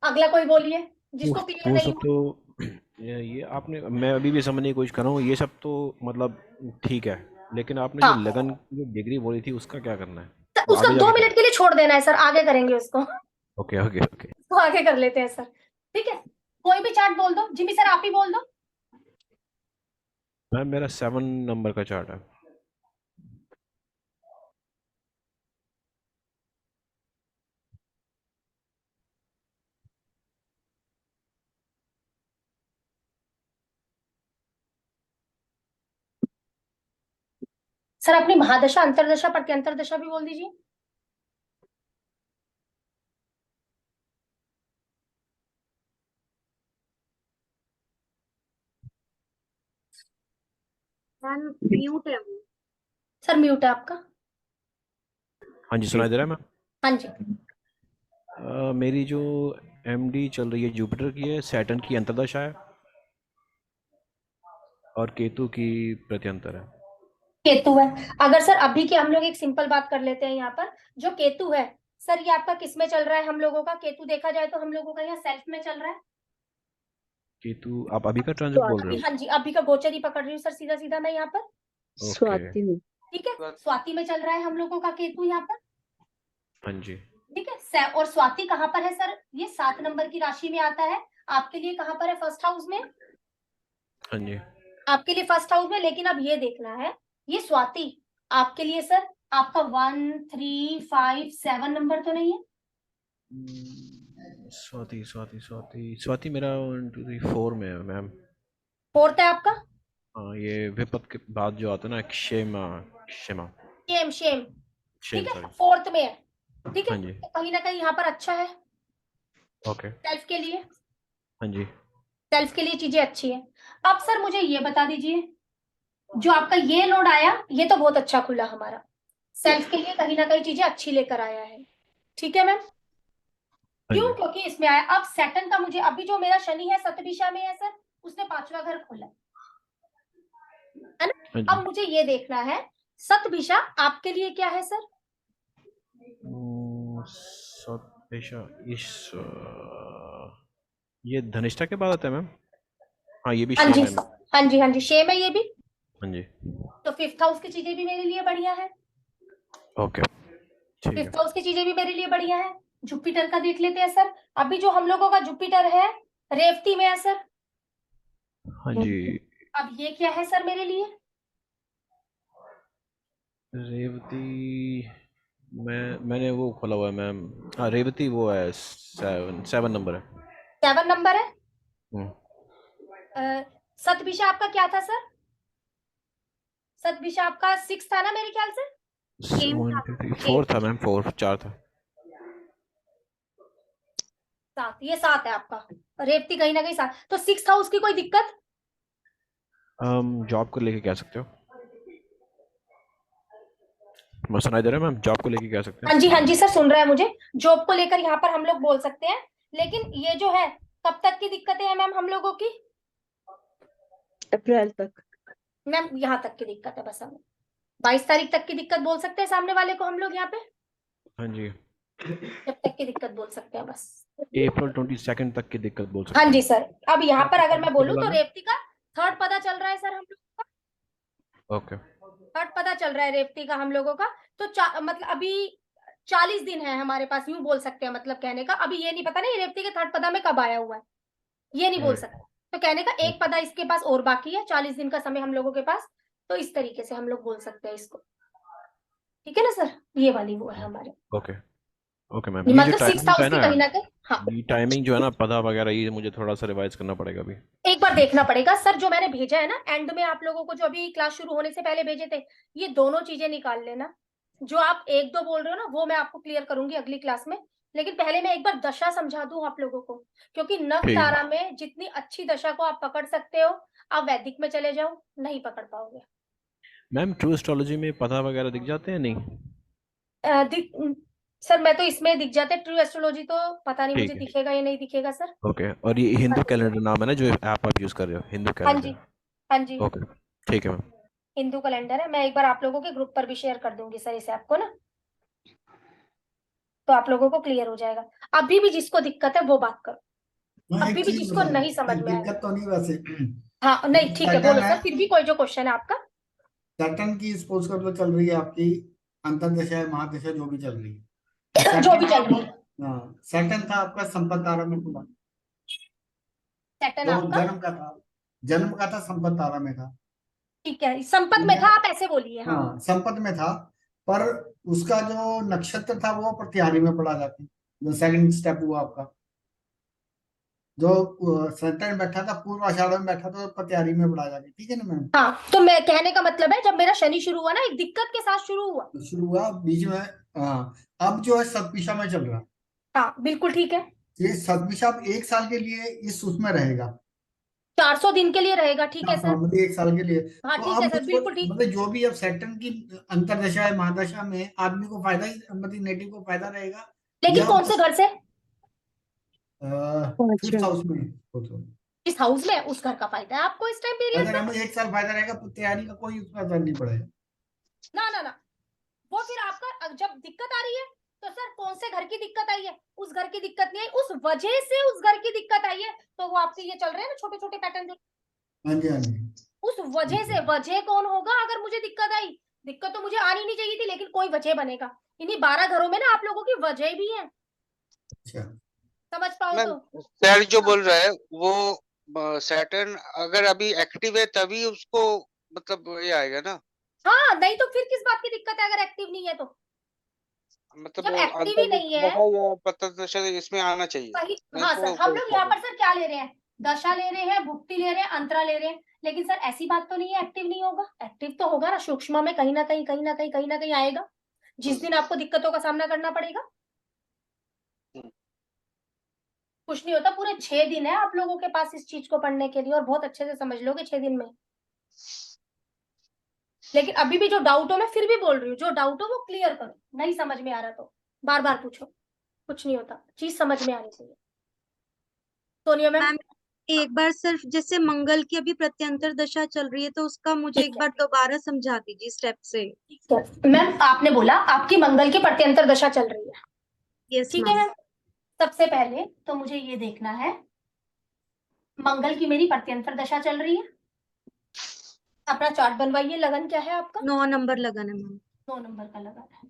अगला कोई बोलिए जिसको क्लियर वो नहीं सब हो। तो ये आपने, मैं अभी भी समझने की कोशिश कर रहा हूँ, ये सब तो मतलब ठीक है, लेकिन आपने जो हाँ। लगन की जो डिग्री बोली थी उसका क्या करना है? सर, वो उसका आगे 2 जाके मिनट के लिए छोड़ देना है सर, आगे करेंगे उसको। Okay okay okay. तो आगे कर लेते हैं सर, ठीक है। कोई भी चार्ट बोल दो, जिमी सर आप ही बोल दो। मैम मेरा 7 नंबर का चार्ट है। सर अपनी महादशा अंतरदशा प्रत्यंतरदशा भी बोल दीजिए। मैम म्यूट है वो। सर म्यूट है आपका। हाँ जी, सुनाई दे रहा है मैम? हाँ जी, मेरी जो एमडी चल रही है जुपिटर की है, सैटर्न की अंतर्दशा है और केतु की प्रत्यंतर है। केतु है। अगर सर अभी की हम लोग एक सिंपल बात कर लेते हैं यहाँ पर, जो केतु है सर ये आपका किस में चल रहा है? हम लोगों का केतु देखा जाए तो हम लोगों का यहाँ सेल्फ में चल रहा है। केतु आप अभी का ट्रांजिट बोल रहे अभी, हो? हाँ जी, अभी का गोचर ही पकड़ रही हूँ सर, सीधा सीधा मैं यहाँ पर। ओके। स्वाति में। ठीक है, स्वाति में चल रहा है हम लोगों का केतु यहाँ पर। हाँ जी। ठीक है, और स्वाति कहाँ पर है सर? ये 7 नंबर की राशि में आता है। आपके लिए कहाँ पर है? फर्स्ट हाउस में। हाँ जी। आपके लिए फर्स्ट हाउस में। लेकिन अब ये देखना है, ये स्वाति आपके लिए सर आपका 1, 3, 5, 7 नंबर तो नहीं है? स्वाति स्वाति स्वाति स्वाति मेरा 1 2 3 4 में है मैम। 4th है आपका। हाँ, ये विपत के बाद जो आता है ना, क्षेमा क्षेमा शेम शेम, क्षेम, ठीक है, सॉरी। 4th में है। ठीक है, हाँ जी। तो कहीं ना कहीं यहाँ पर अच्छा है ओके। सेल्फ के लिए। हाँ जी। सेल्फ के लिए चीजें अच्छी है। अब सर मुझे ये बता दीजिए, जो आपका ये लोड आया ये तो बहुत अच्छा खुला हमारा, सेल्फ के लिए कहीं ना कहीं चीजें अच्छी लेकर आया है। ठीक है मैम, हाँ क्यों? जी। क्योंकि इसमें आया। अब सैटर्न का मुझे, अभी जो मेरा शनि है सतभिषा में है सर, उसने 5वां घर खोला है ना। हाँ अब जी। मुझे ये देखना है सतभिषा आपके लिए क्या है सर? पेशा इस ये धनिष्ठा के बाद आता है मैम? हाँ, ये भी हाँ जी, शेम है। हाँ जी, हाँ जी, शेम है ये भी। हाँ जी। तो 5th हाउस की चीजें भी मेरे लिए बढ़िया है। ओके, ठीक है। 5th हाउस की चीजें भी मेरे लिए बढ़िया है। जुपिटर का देख लेते हैं सर। अभी जो हम लोगों का जुपिटर है रेवती में है सर। हाँ जी। अब ये क्या है सर मेरे लिए? रेवती मैंने वो खोला हुआ है मैम। हाँ, रेवती वो है 7 नंबर है। 7 नंबर है। हम्म। सतभिषा आपका क्या था सर? सतभिषा आपका 6 था ना मेरे ख्याल से। 1 2 3 4 था मैम, 4 था। 7, ये 7 है आपका। रेवती कहीं ना कहीं 7, तो 6th हाउस की कोई दिक्कत? जॉब को लेके कह सकते हो। मैं सुनाई दे रहा है मैम? जॉब को लेके कह सकते हैं। हाँ जी, हाँ जी सर, सुन रहा है मुझे। जॉब को लेकर यहाँ पर हम लोग बोल सकते हैं। लेकिन ये जो है कब तक की दिक्कतें हैं मैम हम लोगों की? अप्रैल तक। मैम यहाँ तक की दिक्कत है बस, हमें 22 तारीख तक की दिक्कत बोल सकते हैं सामने वाले को हम लोग यहाँ पे। हाँ जी। जब तक की दिक्कत बोल सकते हैं बस। अप्रैल 22 तक की दिक्कत बोल सकते हाँ हैं। जी सर। अब यहाँ पर अगर मैं बोलूँ तो बोला ना? रेवती का 3rd पता चल रहा है सर हम लोग का। ओके। 3rd पता चल रहा है रेवती का हम लोगों का। तो मतलब अभी 40 दिन है हमारे पास, यूं बोल सकते हैं। मतलब कहने का अभी ये नहीं पता नहीं रेवती के 3rd पदा में कब आया हुआ है, ये नहीं बोल सकते। तो कहने का एक पदा इसके पास और बाकी है, 40 दिन का समय हम लोगों के पास। तो इस तरीके से हम लोग बोल सकते हैं इसको, ठीक है ना सर। ये वाली वो है हमारे, ओके ओके मैम, ये ये जो मतलब सिक्स टाइमिंग है हाउस की ना, कहीं ना कहीं। हाँ, ये टाइमिंग जो है ना, पता वगैरह, ये मुझे थोड़ा सा रिवाइज करना पड़ेगा अभी। एक बार देखना पड़ेगा सर, जो मैंने भेजा है ना एंड में आप लोगों को, जो अभी क्लास शुरू होने से पहले भेजे थे, ये दोनों चीजें निकाल लेना। जो आप एक दो बोल रहे हो ना, वो मैं आपको क्लियर करूंगी अगली क्लास में, लेकिन पहले मैं एक बार दशा समझा दूं आप लोगों को, क्योंकि नव ठीक। तारा में जितनी अच्छी दशा को आप पकड़ सकते हो, आप वैदिक में चले जाओ, नहीं पकड़ पाओगे। मैम ट्रू एस्ट्रोलॉजी में पता वगैरह दिख जाते हैं नहीं? सर मैं तो इसमें दिख जाते, ट्रू एस्ट्रोलॉजी तो पता नहीं मुझे ठीक है, दिखेगा या नहीं दिखेगा सर। ओके। और ये हिंदू कैलेंडर नाम है ना जो ऐप आप यूज कर रहे हो, हिंदू हाँ जी, कैलेंडर? हाँ जी, ओके, ठीक है मैम। हिंदू कैलेंडर है। मैं एक बार आप लोगों के ग्रुप पर भी शेयर कर दूंगी सर इस ऐप को ना, तो आप लोगों को क्लियर हो जाएगा। अभी भी जिसको दिक्कत है वो बात करो, मैं अभी एक भी चीज जिसको बताऊं, नहीं समझ में आया। दिक्कत तो नहीं वैसे। हाँ नहीं ठीक है, सैटर्न बोलो है, सर, फिर भी कोई जो क्वेश्चन है आपका। सैटर्न की स्पोर्ट्स कर लो चल रही है आपकी, अंतरदशा है महादशा जो भी चल रही है, तो जो भी सैटर्न, चल रही है, हाँ सैटर्न था आपका संपत्ति तारा में पूरा, सैटर्न जो आपका, जन्म का था संपत्ति तारा में था। ठीक है, संपत में था, आप ऐसे बोलिए। हाँ, हाँ संपत्ति में था, पर उसका जो नक्षत्र था वो प्रतिहारी में पड़ा जाके, जो सेकंड स्टेप हुआ आपका, जो सैटर्न बैठा था पूर्व आषाढ़ में बैठा था, तो प्रतिहारी में पड़ा जाके, ठीक है ना मैम। हाँ तो मैं कहने का मतलब है, जब मेरा शनि शुरू हुआ ना, एक दिक्कत के साथ शुरू हुआ। तो शुरू हुआ बीच में, हाँ अब जो है सतभिषा में चल रहा है, हाँ बिल्कुल ठीक है, ये सतभिषा अब 1 साल के लिए इस उसमें रहेगा, 400 दिन के लिए रहेगा, ठीक है सर। मतलब 1 साल के लिए। हाँ तो ठीक अब है सर, उसको बिल्कुल ठीक। मतलब जो भी अब सैटर्न की अंतरदशा है महादशा में आदमी को फायदा ही, मतलब नेटिव को फायदा रहेगा, लेकिन या कौन से घर से, फिफ्थ हाउस में हो तो इस हाउस में, उस घर का फायदा है आपको इस टाइम पीरियड अगर में। हमें 1 साल फायदा रहेगा, तो तैयारी का कोई उसका असर नहीं पड़ेगा। ना ना ना, वो फिर आपका जब दिक्कत आ रही है, तो सर कौन से घर की दिक्कत आई है, उस घर की दिक्कत नहीं आई, उस वजह से उस घर की दिक्कत आई है, तो वो आपके ये चल रहे हैं ना छोटे छोटे पैटर्न जो, हाँ जी, हाँ जी, उस वजह से, वजह कौन होगा अगर मुझे दिक्कत आई। दिक्कत तो मुझे आनी नहीं चाहिए थी, लेकिन कोई वजह बनेगा। इन्हीं 12 घरों में ना आप लोगों की वजह भी है, अच्छा। समझ पाओ मैम तो। सर जो हाँ बोल रहा है वो सैटर्न अगर अभी एक्टिव है तभी उसको मतलब ये आएगा ना, हाँ, नहीं तो फिर किस बात की दिक्कत है अगर एक्टिव नहीं है तो। मतलब जब एक्टिव ही नहीं है, अंतर्दशा या प्रत्यक्षदशा इसमें आना चाहिए, सही। नहीं हाँ तो सर, हम कोई लोग यहाँ प्रॉब्लम। पर सर क्या ले रहे हैं, दशा ले रहे हैं, भुक्ति ले रहे हैं, अंतरा ले रहे हैं, लेकिन सर ऐसी बात तो नहीं है एक्टिव नहीं होगा, एक्टिव तो होगा ना, सूक्ष्म में कहीं ना कहीं कहीं ना कहीं कहीं ना कहीं आएगा, जिस दिन आपको दिक्कतों का सामना करना पड़ेगा। कुछ नहीं होता, पूरे 6 दिन है आप लोगों के पास इस चीज को पढ़ने के लिए, और बहुत अच्छे से समझ लोगे 6 दिन में। लेकिन अभी भी जो डाउट हो, मैं फिर भी बोल रही हूँ, जो डाउट हो वो क्लियर करो, नहीं समझ में आ रहा तो बार बार पूछो, कुछ नहीं होता, चीज समझ में आनी चाहिए। सोनिया मैम, मैम एक बार सिर्फ जैसे मंगल की अभी प्रत्यंतर दशा चल रही है, तो उसका मुझे ठीक एक है, बार दोबारा समझा दीजिए स्टेप से। ठीक है मैम, आपने बोला आपकी मंगल की प्रत्यंतर दशा चल रही है, यस ठीक है मैम। मैम। सबसे पहले तो मुझे ये देखना है, मंगल की मेरी प्रत्यंतर दशा चल रही है। अपना चार्ट बनवाइए, लगन क्या है आपका? 9 नंबर लगन है मैम। 9 नंबर का लगन है।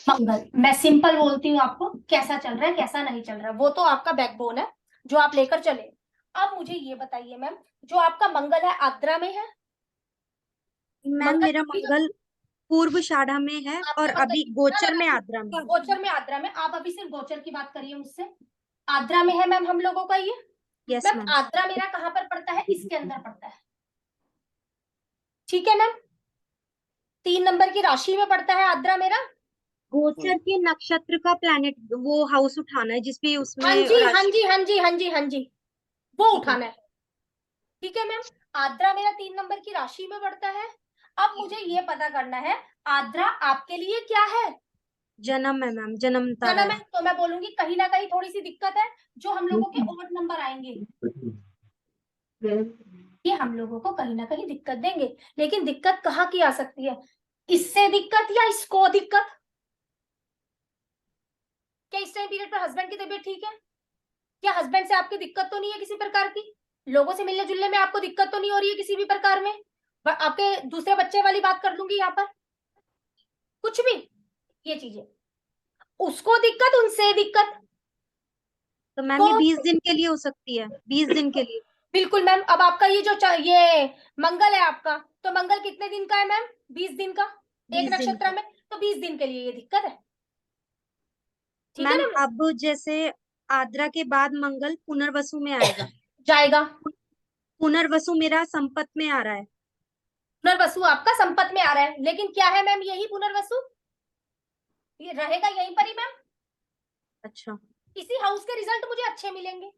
मंगल, मैं सिंपल बोलती हूँ आपको, कैसा चल रहा है कैसा नहीं चल रहा है, वो तो आपका बैकबोन है जो आप लेकर चले। अब मुझे ये बताइए मैम, जो आपका मंगल है आद्रा में है, मैम मंगल मेरा अभी जो मंगल पूर्व शाढ़ा में है और आपका मंगल, अभी ना ना गोचर ना, में आद्रा में। गोचर में आद्रा में, आप अभी सिर्फ गोचर की बात करिए मुझसे। आद्रा में है मैम हम लोगों का ये। Yes ma'am ma'am. आद्रा मेरा कहाँ पर पड़ता है, इसके अंदर पड़ता है, ठीक है मैम। 3 नंबर की राशि में पड़ता है आद्रा मेरा। गोचर के नक्षत्र का प्लैनेट वो हाउस उठाना है जिसपे उसमें हाँ जी हाँ राशि। जी हाँ जी हाँ जी हाँ जी, वो ठीक है। उठाना है, ठीक है मैम। आद्रा मेरा 3 नंबर की राशि में पड़ता है। अब मुझे ये पता करना है, आद्रा आपके लिए क्या है? जन्म है मैम, जन्म तारा जन्म है। है, तो मैं बोलूंगी कहीं ना कहीं थोड़ी सी दिक्कत है, जो हम लोगों के ऑड नंबर आएंगे ये हम लोगों को कहीं ना कहीं दिक्कत देंगे। लेकिन दिक्कत कहाँ की आ सकती है, इससे दिक्कत या इसको दिक्कत? क्या इस टाइम पीरियड पर हस्बैंड की तबीयत ठीक है? क्या हस्बैंड से आपकी दिक्कत तो नहीं है किसी प्रकार की? लोगों से मिलने जुलने में आपको दिक्कत तो नहीं हो रही है किसी भी प्रकार में? आपके दूसरे बच्चे वाली बात कर लूंगी यहाँ पर, कुछ भी ये चीजें, उसको दिक्कत, उनसे दिक्कत, तो मैम ये तो 20 दिन के लिए हो सकती है, 20 दिन के लिए। बिल्कुल मैम। अब आपका ये जो ये मंगल है आपका, तो मंगल कितने दिन का है मैम? 20 दिन का, 20 एक दिन नक्षत्र का। में, तो 20 दिन के लिए ये दिक्कत है। ठीक है मैम ना मैम? अब जैसे आद्रा के बाद मंगल पुनर्वसु में आएगा, जाएगा। पुनर्वसु मेरा संपत में आ रहा है। पुनर्वसु आपका संपत में आ रहा है, लेकिन क्या है मैम, यही पुनर्वसु ये रहेगा यहीं पर ही मैम। अच्छा इसी हाउस के रिजल्ट मुझे अच्छे मिलेंगे,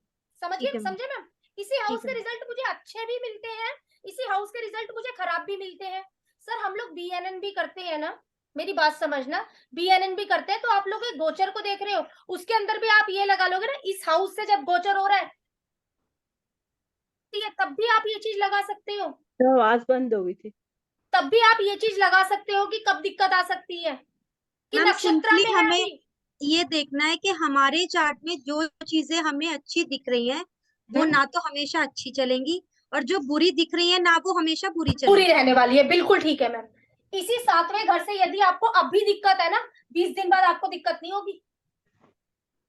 ठीक है मैम, समझे मैम? इसी हाउस ठीक है के रिजल्ट मुझे अच्छे भी मिलते हैं, इसी हाउस के रिजल्ट मुझे खराब भी मिलते हैं। सर हम लोग बीएनएन भी करते हैं ना, मेरी बात समझना, बीएनएन भी करते हैं, तो आप लोग एक गोचर को देख रहे हो, उसके अंदर भी आप ये लगा लोगे ना, इस हाउस से जब गोचर हो रहा है तब भी आप ये चीज लगा सकते हो, तो आवाज बंद हो गई थी। तब भी आप ये चीज लगा सकते हो कि कब दिक्कत आ सकती है, कि मैम नक्षत्र सिंपली में है हमें अभी। ये देखना है कि हमारे चार्ट में जो चीजें हमें अच्छी दिख रही हैं वो ना तो हमेशा अच्छी चलेंगी, और जो बुरी दिख रही है ना वो हमेशा बुरी पूरी चलेगी। रहने वाली है, बिल्कुल ठीक है मैम। इसी 7वें घर से यदि आपको अब भी दिक्कत है ना, 20 दिन बाद आपको दिक्कत नहीं होगी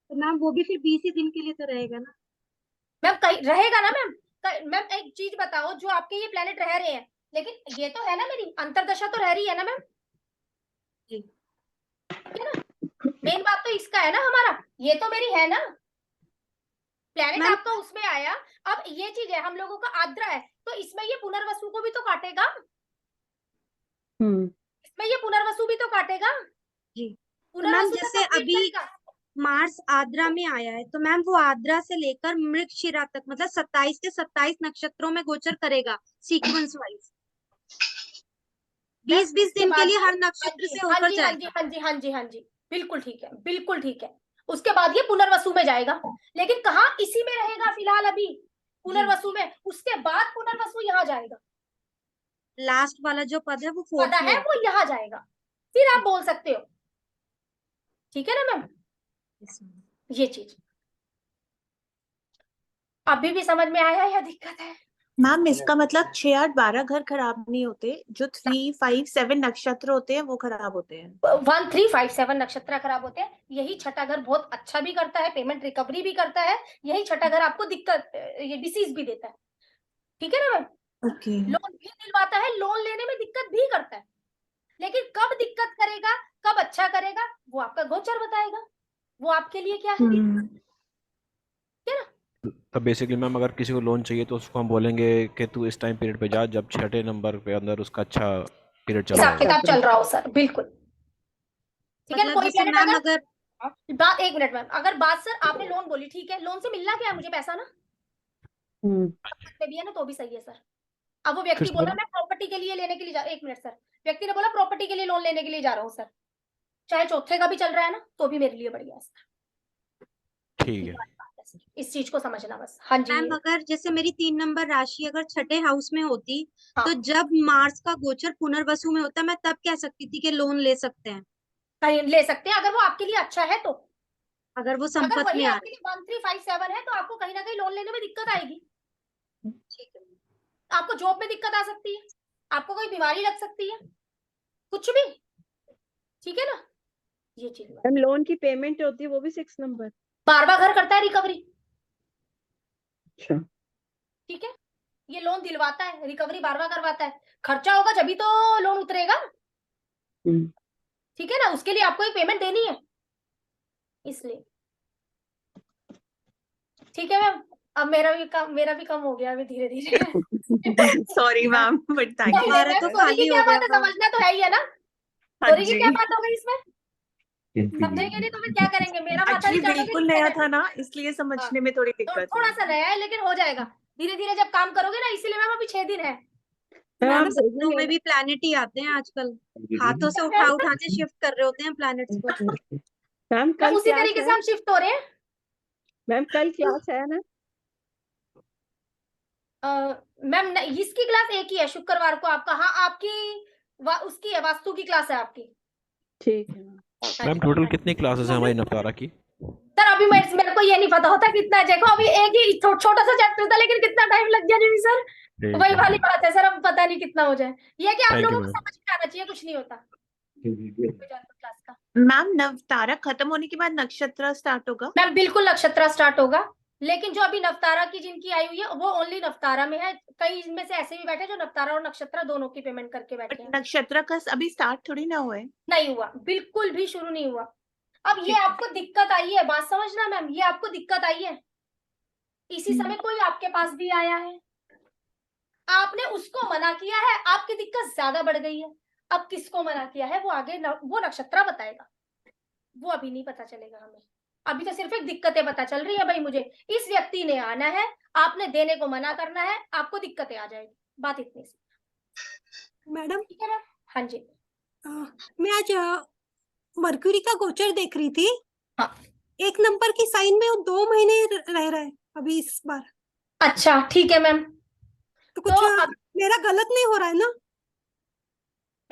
तो मैम वो भी फिर 20 ही दिन के लिए तो रहेगा ना। मैम। कहीं रहेगा ना मैम। मैम एक चीज बताओ, जो आपके ये प्लेनेट रह रहे हैं, लेकिन ये तो है ना, मेरी अंतरदशा तो रह रही है ना मैम, जी ठीक है ना? मेन बात तो इसका है ना हमारा, ये तो मेरी है ना, प्लेनेट मैम आपका उसमें आया। अब ये चीज है, हम लोगों का आद्रा है, तो इसमें ये पुनर्वसु को भी तो काटेगा, इसमें ये पुनर्वसु भी तो काटेगा, जी तो मैम पुनर्वसु तक जैसे कंप्लीट अभी करेगा। मार्स आद्रा में आया है तो मैम वो आद्रा से लेकर मृगशिरा तक मतलब 27 के 27 नक्षत्रों में गोचर करेगा सीक्वेंस वाइज। 20-20 उसके दिन के बाद लिए ये, हर हाँ नक्षत्र जी से हाँ होकर जी हाँ जी जाएगा। हाँ जी हाँ जी हाँ जी, बिल्कुल ठीक है, बिल्कुल ठीक है। उसके बाद ये पुनर्वसु में जाएगा, लेकिन कहाँ, इसी में रहेगा फिलहाल अभी, पुनर्वसु में। उसके बाद पुनर्वसु यहाँ जाएगा, लास्ट वाला जो पद है वो पता 4th में है है। वो यहाँ जाएगा, फिर आप बोल सकते हो। ठीक है ना मैम? ये चीज अभी भी समझ में आया या दिक्कत है? मैम इसका मतलब 6, 8, 12 घर खराब नहीं होते, जो 3, 5, 7 नक्षत्र होते हैं वो खराब होते हैं। 1, 3, 5, 7 नक्षत्र खराब होते हैं। यही छठा घर बहुत अच्छा भी करता है, पेमेंट रिकवरी भी करता है। यही छठा घर आपको दिक्कत, ये डिसीज भी देता है। ठीक है ना मैम? ओके। लोन भी दिलवाता है, लोन लेने में दिक्कत भी करता है, लेकिन कब दिक्कत करेगा, कब अच्छा करेगा, वो आपका गोचर बताएगा, वो आपके लिए क्या है। ठीक है ना? तो बेसिकली मैम अगर किसी को लोन चाहिए तो उसको हम बोलेंगे कि तू इस टाइम पीरियड पे जा जब छठे नंबर पे अंदर उसका अच्छा पीरियड चल रहा हिसाब हो। किताब चल रहा हो सर, बिल्कुल। ठीक है ना? मतलब कोई जैसे प्लेनेट मैम अगर अगर बात, एक मिनट मैम, अगर बात सर आपने लोन बोली, ठीक है, लोन से मिलना क्या है मुझे, पैसा ना, में भी है ना, तो भी सही है सर। अब वो फिर व्यक्ति बोला सर मैं प्रॉपर्टी के लिए लेने के लिए एक मिनट सर, व्यक्ति ने बोला प्रॉपर्टी के लिए लोन लेने के लिए जा रहा हूँ सर, चाहे चौथे का भी चल रहा है ना, तो भी मेरे लिए बढ़िया है सर। ठीक है। इस चीज को समझना बस। हाँ जी। मैम अगर जैसे मेरी 3 नंबर राशि अगर छठे हाउस में होती हाँ। तो जब मार्स का गोचर पुनर्वसु में होता मैं तब कह सकती थी कि लोन ले सकते हैं कहीं ले सकते हैं, अगर वो आपके लिए अच्छा है तो। अगर वो अगर संपत्ति वही में आ आपके लिए 1, 3, 5, 7 है, तो आपको कहीं ना कहीं लोन लेने में दिक्कत आएगी, रहा है। ठीक है आपको जॉब में दिक्कत आ सकती है, आपको कोई बीमारी लग सकती है, कुछ भी। ठीक है ना? ये चीज मैम लोन की पेमेंट होती है वो भी 6 नंबर। बार बार घर करता है रिकवरी। अच्छा। ठीक है, ये लोन दिलवाता है, रिकवरी बार बार करवाता है, खर्चा होगा जब भी तो लोन उतरेगा। ठीक है ना? उसके लिए आपको एक पेमेंट देनी है, इसलिए। ठीक है मैम, अब मेरा भी कम हो गया अभी धीरे धीरे। Sorry ma'am, but thank you. हमारा तो सॉरी की खाली क्या हो गया बात है, था। समझना तो है ही है ना, हाँ सॉरी की जी। क्या बात हो गई इसमें, समझेंगे नहीं तो फिर क्या करेंगे, मेरा माथा एक्चुअली नहीं चाटोगे बिल्कुल तो नया कैसे? था ना, इसलिए समझने में थोड़ी दिक्कत थोड़ा है। सा नया है, लेकिन हो जाएगा धीरे धीरे जब काम करोगे ना, इसीलिए मैम अभी 6 दिन है। मैम मैम आप सपनों भेजेंगे में ना? भी प्लैनेट ही आते हैं आजकल, हाथों से उठा उठा के शिफ्ट कर रहे होते हैं प्लैनेट्स को। मैम मैम कल उसी क्लास तरीके है? से हम शिफ्ट हो रहे हैं। मैम कल क्लास है ना? मैम इसकी क्लास एक ही है शुक्रवार को आपका, हाँ आपकी उसकी है, वास्तु की क्लास है आपकी। ठीक है मैम। मैम टोटल कितनी क्लासेस है हमारी नवतारा की? सर अभी मेरे को ये नहीं पता होता कितना है, देखो अभी एक ही छोटा सा चैप्टर था, लेकिन कितना टाइम लग गया जी सर, ठीक वही है वाली बात है सर, अब पता नहीं कितना हो जाए। ये कि आप थैंक यू लोगों को मैम। समझ में आना चाहिए, कुछ नहीं होता क्लास का। मैम नवतारा खत्म होने के बाद नक्षत्र स्टार्ट होगा? मैम बिल्कुल नक्षत्रा स्टार्ट होगा, लेकिन जो अभी नवतारा की जिनकी आई हुई है वो ओनली नवतारा में है। कई इनमें से ऐसे भी बैठे जो नवतारा और नक्षत्रा दोनों की पेमेंट करके बैठे हैं। नक्षत्र का अभी स्टार्ट थोड़ी ना हुआ है। नहीं हुआ, बिल्कुल भी शुरू नहीं हुआ। अब ये ठीक है। आपको दिक्कत आई है, बात समझना मैम, ये आपको दिक्कत आई है। इसी समय कोई आपके पास भी आया है, आपने उसको मना किया है, आपकी दिक्कत ज्यादा बढ़ गई है। अब किसको मना किया है वो आगे वो नक्षत्रा बताएगा, वो अभी नहीं पता चलेगा हमें। अभी तो सिर्फ एक दिक्कतें पता चल रही है भाई मुझे, इस व्यक्ति ने आना है, आपने देने को मना करना है, आपको दिक्कतें आ जाएगी, बात इतनी सी। मैडम ठीक है ना? हाँ जी। मैं आज मरक्यूरी का गोचर देख रही थी। हाँ। 1 नंबर की साइन में वो 2 महीने रह रहा है अभी इस बार। अच्छा ठीक है मैम, तो कुछ तो अब मेरा गलत नहीं हो रहा है ना?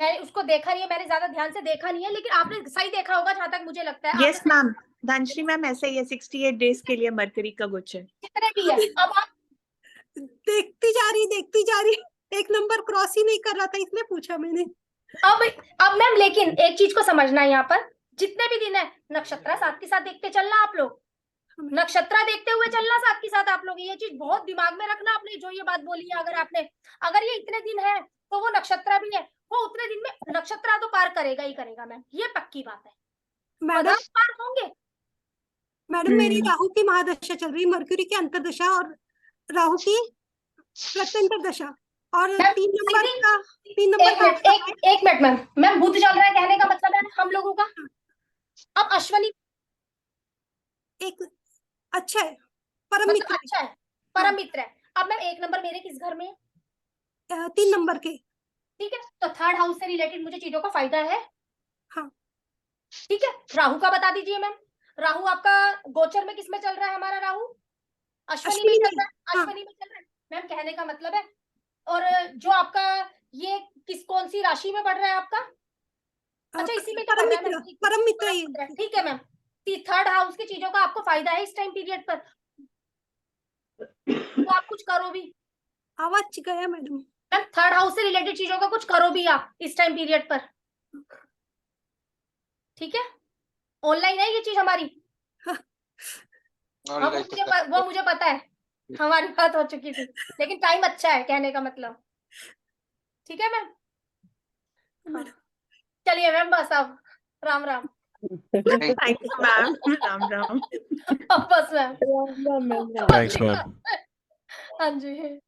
मैंने उसको देखा नहीं है, मैंने ज्यादा ध्यान से देखा नहीं है, लेकिन आपने सही देखा होगा जहां तक मुझे लगता है। यस मैम, धनश्री मैम ऐसे ही है, 68 डेज के लिए मरकरी का गोचर। जितने भी है, अब आप देखती जा रही 1 नंबर क्रॉस ही नहीं कर रहा था, इसलिए पूछा मैंने। अब मैम लेकिन एक चीज को समझना है, यहाँ पर जितने भी दिन है नक्षत्रा साथ के साथ देखते चलना आप लोग, नक्षत्रा देखते हुए चलना साथ के साथ आप लोग, ये चीज बहुत दिमाग में रखना। आपने जो ये बात बोली है, अगर ये इतने दिन है तो वो नक्षत्रा भी है, वो उतने दिन में नक्षत्रा तो पार करेगा ही करेगा मैम, ये पक्की बात है। मैडम पदार्थ पार होंगे। मैडम मेरी राहु की महादशा चल रही, मरक्यूरी की अंतर्दशा और राहु की प्रत्यंतर दशा, और मैम, 3 नंबर एक का मिनट, एक मिनट मैम बुध चल रहा है, कहने का मतलब है हम लोगों का। अब अश्वनी एक अच्छा है, परम मतलब मित्र अच्छा है, परम मित्र है। अब मैम 1 नंबर मेरे किस घर में है? 3 नंबर के। ठीक है, तो 3rd हाउस से रिलेटेड मुझे चीजों का फायदा है। हाँ। ठीक है, राहु का बता दीजिए मैम, राहु आपका गोचर में किस में चल रहा है? हमारा राहु अश्वनी में अश्विनी चल रहा है, हाँ। अश्वनी में चल रहा है मैम, कहने का मतलब है। और जो आपका ये कौन सी राशि में बढ़ रहा है आपका? अच्छा इसी में तो बढ़ रहा है मैम, परम मित्र ये। ठीक है मैम, 3rd हाउस की चीजों का आपको फायदा है इस टाइम पीरियड पर, तो आप कुछ करो भी आवाज गया मैडम। मैम, 3rd हाउस से रिलेटेड चीजों का कुछ करो भी आप इस टाइम पीरियड पर। ठीक है, ऑनलाइन है ये चीज हमारी। हाँ, वो मुझे पता है, हमारी बात हो चुकी थी, लेकिन टाइम अच्छा है कहने का मतलब। ठीक है मैम, हाँ। चलिए मैम बस अब Ram Ram. Thank you ma'am, Ram Ram. अब बस मैम, थैंक्स मैम। हाँ जी।